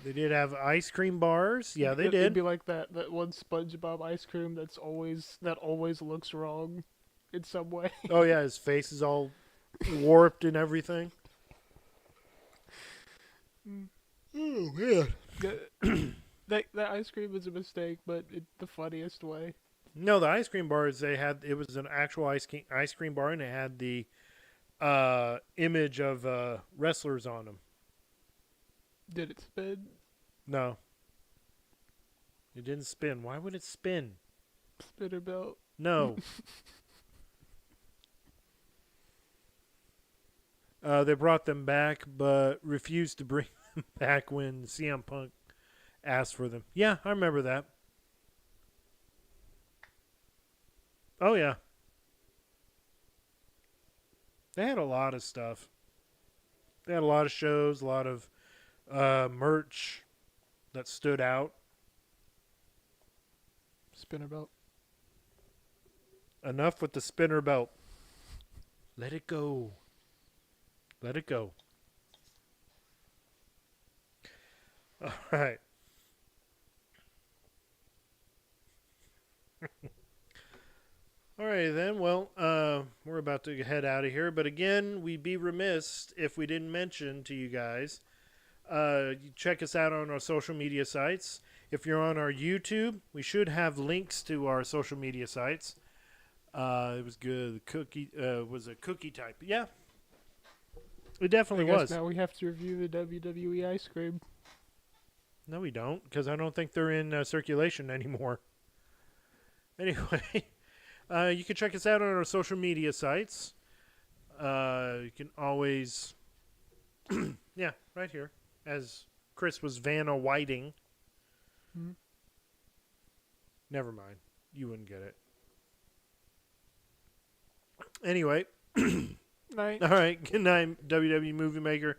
They did have ice cream bars. Yeah, they did. It'd be like that one SpongeBob ice cream that always looks wrong in some way. Oh yeah, his face is all warped and everything. Oh man. That ice cream is a mistake, but the funniest way. No, the ice cream bars it was an actual ice cream bar, and it had the image of wrestlers on them. Did it spin? No. It didn't spin. Why would it spin? Spinner belt. No. They brought them back, but refused to bring them back when CM Punk asked for them. Yeah, I remember that. Oh, yeah. They had a lot of stuff. They had a lot of shows, a lot of merch that stood out. Spinner belt. Enough with the spinner belt. Let it go. Let it go. All right. All right, then. Well, we're about to head out of here. But again, we'd be remiss if we didn't mention to you guys, check us out on our social media sites. If you're on our YouTube, we should have links to our social media sites. It was good. The cookie was a cookie type. Yeah, it definitely was. Now we have to review the WWE ice cream. No, we don't, because I don't think they're in circulation anymore. Anyway, you can check us out on our social media sites. You can always, yeah, right here, as Chris was Vanna Whiting. Hmm. Never mind. You wouldn't get it. Anyway. Night. All right. Good night, WWE Movie Maker.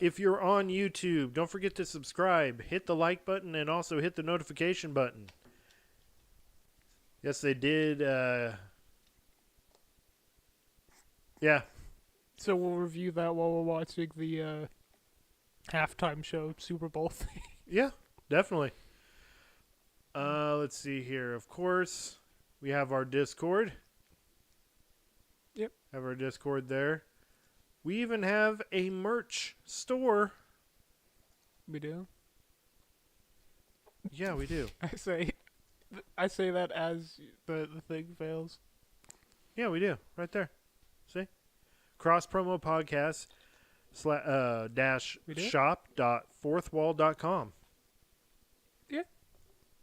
If you're on YouTube, don't forget to subscribe. Hit the like button and also hit the notification button. Yes, they did. Yeah. So we'll review that while we're watching the halftime show Super Bowl thing. Yeah, definitely. Let's see here. Of course, we have our Discord. Yep. Have our Discord there. We even have a merch store. We do. Yeah, we do. I say that as the thing fails. Yeah, we do. Right there. See? Crosspromopod dash We do? shop.fourthwall.com.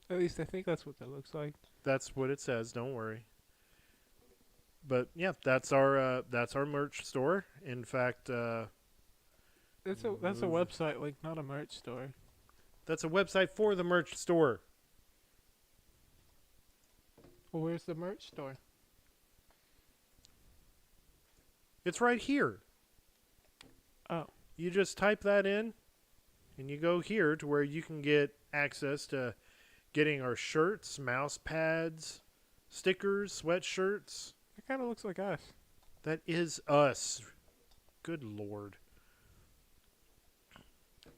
At least I think that's what that looks like. That's what it says. Don't worry. But yeah, that's our merch store. In fact, That's a website link, not a merch store. that's a website for the merch store. Well, where's the merch store? It's right here. Oh. You just type that in, and you go here to where you can get access to getting our shirts, mouse pads, stickers, sweatshirts. It kind of looks like us. That is us. Good Lord.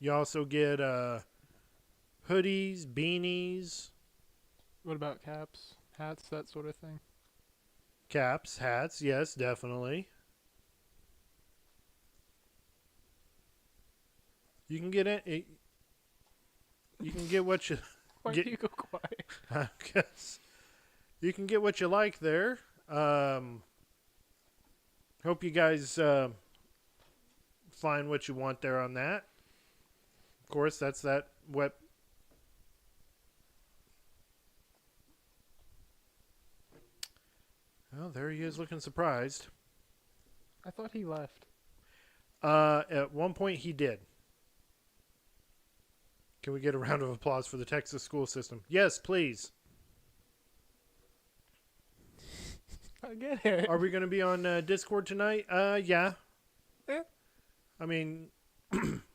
You also get hoodies, beanies, What about caps, hats, that sort of thing? caps, hats. Yes, definitely. You can get it. You can get what you. Why Get- do you go quiet? I guess you can get what you like there. Hope you guys find what you want there on that. Of course, that's that web. Oh, there he is, looking surprised. I thought he left. At one point, he did. Can we get a round of applause for the Texas school system? Yes, please. I get it. Are we going to be on Discord tonight? Yeah. Yeah. I mean,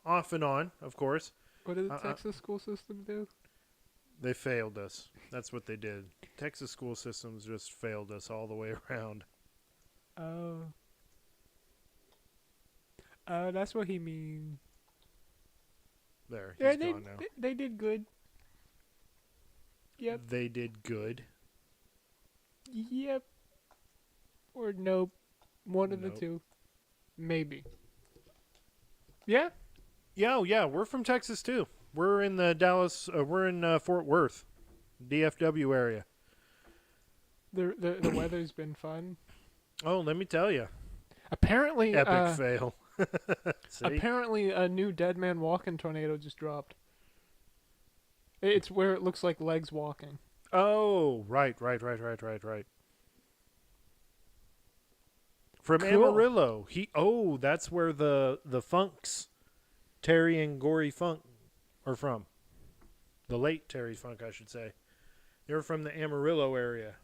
off and on, of course. What did the Texas school system do? They failed us. That's what they did. Texas school systems just failed us all the way around. Oh. That's what he means. There, Yeah, he's gone now. they did good. Yep. They did good. Yep. Or nope. One of the Nope. two. Maybe. Yeah? Yeah, oh, yeah, we're from Texas too. We're in the we're in Fort Worth, DFW area. The weather's been fun. Oh, let me tell you. Apparently, Epic fail. See? apparently a new Dead Man Walking tornado just dropped. It's where it looks like legs walking. Oh, right. From Cool. Amarillo. That's where the Funks, Terry and Gory Funk, are from. The late Terry Funk, I should say. They're from the Amarillo area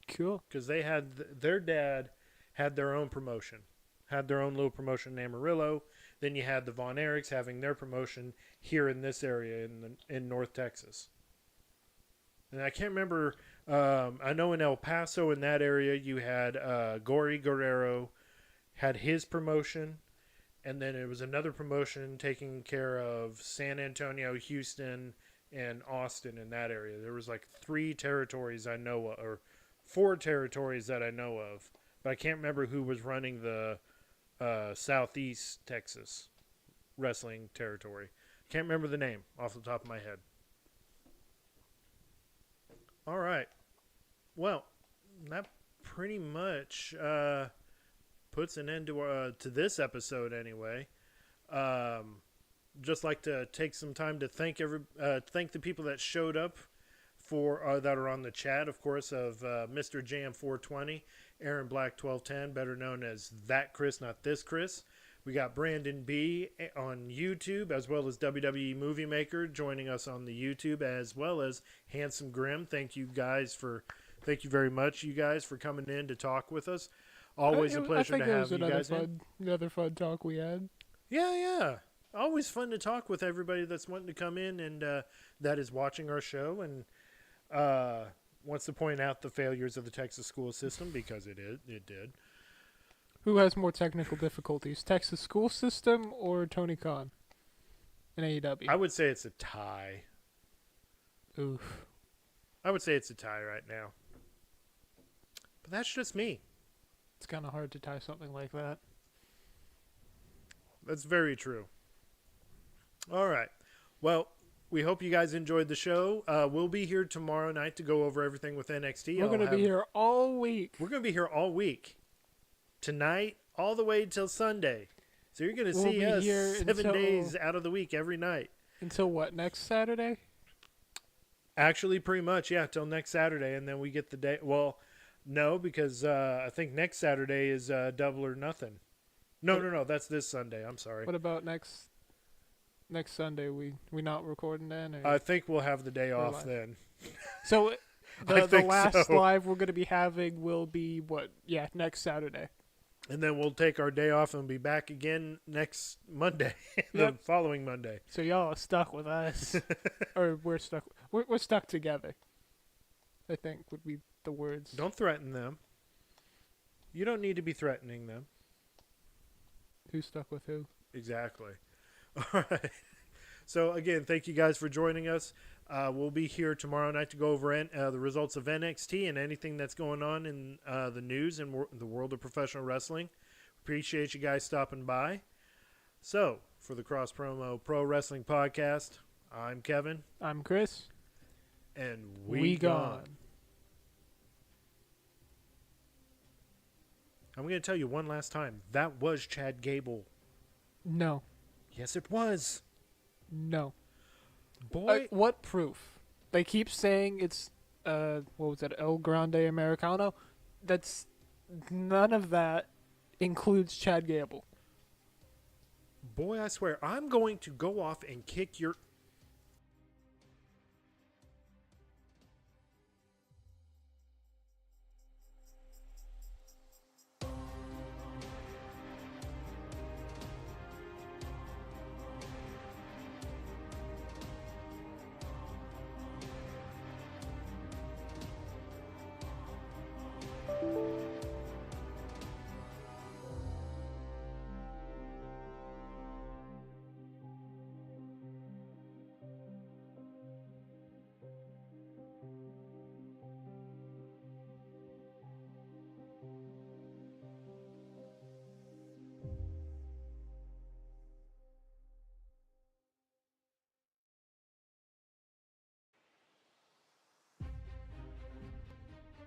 Cool. because they had their dad had their own promotion, had their own little promotion in Amarillo. Then you had the Von Erichs having their promotion here in this area in North Texas. And I can't remember. I know in El Paso, in that area, you had Gory Guerrero had his promotion, and then it was another promotion taking care of San Antonio, Houston, and Austin in that area. There was like 3 territories I know of, or 4 territories that I know of, but I can't remember who was running the Southeast Texas wrestling territory. Can't remember the name off the top of my head. All right. Well, that pretty much puts an end to this episode anyway. just like to take some time to thank thank the people that showed up for that are on the chat, of course, of Mr. Jam 420, Aaron Black 1210, better known as That Chris, Not This Chris. We got Brandon B on YouTube, as well as WWE Movie Maker joining us on the YouTube, as well as Handsome Grim. Thank you very much, you guys, for coming in to talk with us. Always a pleasure to have you guys in. Another fun talk we had. Yeah. Always fun to talk with everybody that's wanting to come in and that is watching our show and wants to point out the failures of the Texas school system, because it did. Who has more technical difficulties, Texas school system or Tony Khan in AEW? I would say it's a tie. Oof. I would say it's a tie right now. But that's just me. It's kind of hard to tie something like that. That's very true. All right. Well, we hope you guys enjoyed the show. We'll be here tomorrow night to go over everything with NXT. We're going to be here all week. We're going to be here all week. Tonight, all the way till Sunday. So you're going to see us 7 days out of the week every night. Until what, next Saturday? Actually, pretty much, yeah, till next Saturday. And then we get the day. Well, no, because I think next Saturday is Double or Nothing. No, that's this Sunday. I'm sorry. What about next Sunday? We not recording then? Or? I think we'll have the day off then. So I the think last so. live we're going to be having will be what? Yeah, next Saturday. And then we'll take our day off and be back again next Monday, the following Monday. So y'all are stuck with us, or we're stuck. We're stuck together, I think would be the words. Don't threaten them. You don't need to be threatening them. Who's stuck with who? Exactly. All right. So, again, thank you guys for joining us. We'll be here tomorrow night to go over the results of NXT and anything that's going on in the news and the world of professional wrestling. Appreciate you guys stopping by. So, for the Cross Promo Pro Wrestling Podcast, I'm Kevin. I'm Chris. And we gone. I'm going to tell you one last time. That was Chad Gable. No. Yes, it was. No. Boy. What proof? They keep saying it's, what was that, El Grande Americano? That's, none of that includes Chad Gable. Boy, I swear, I'm going to go off and kick your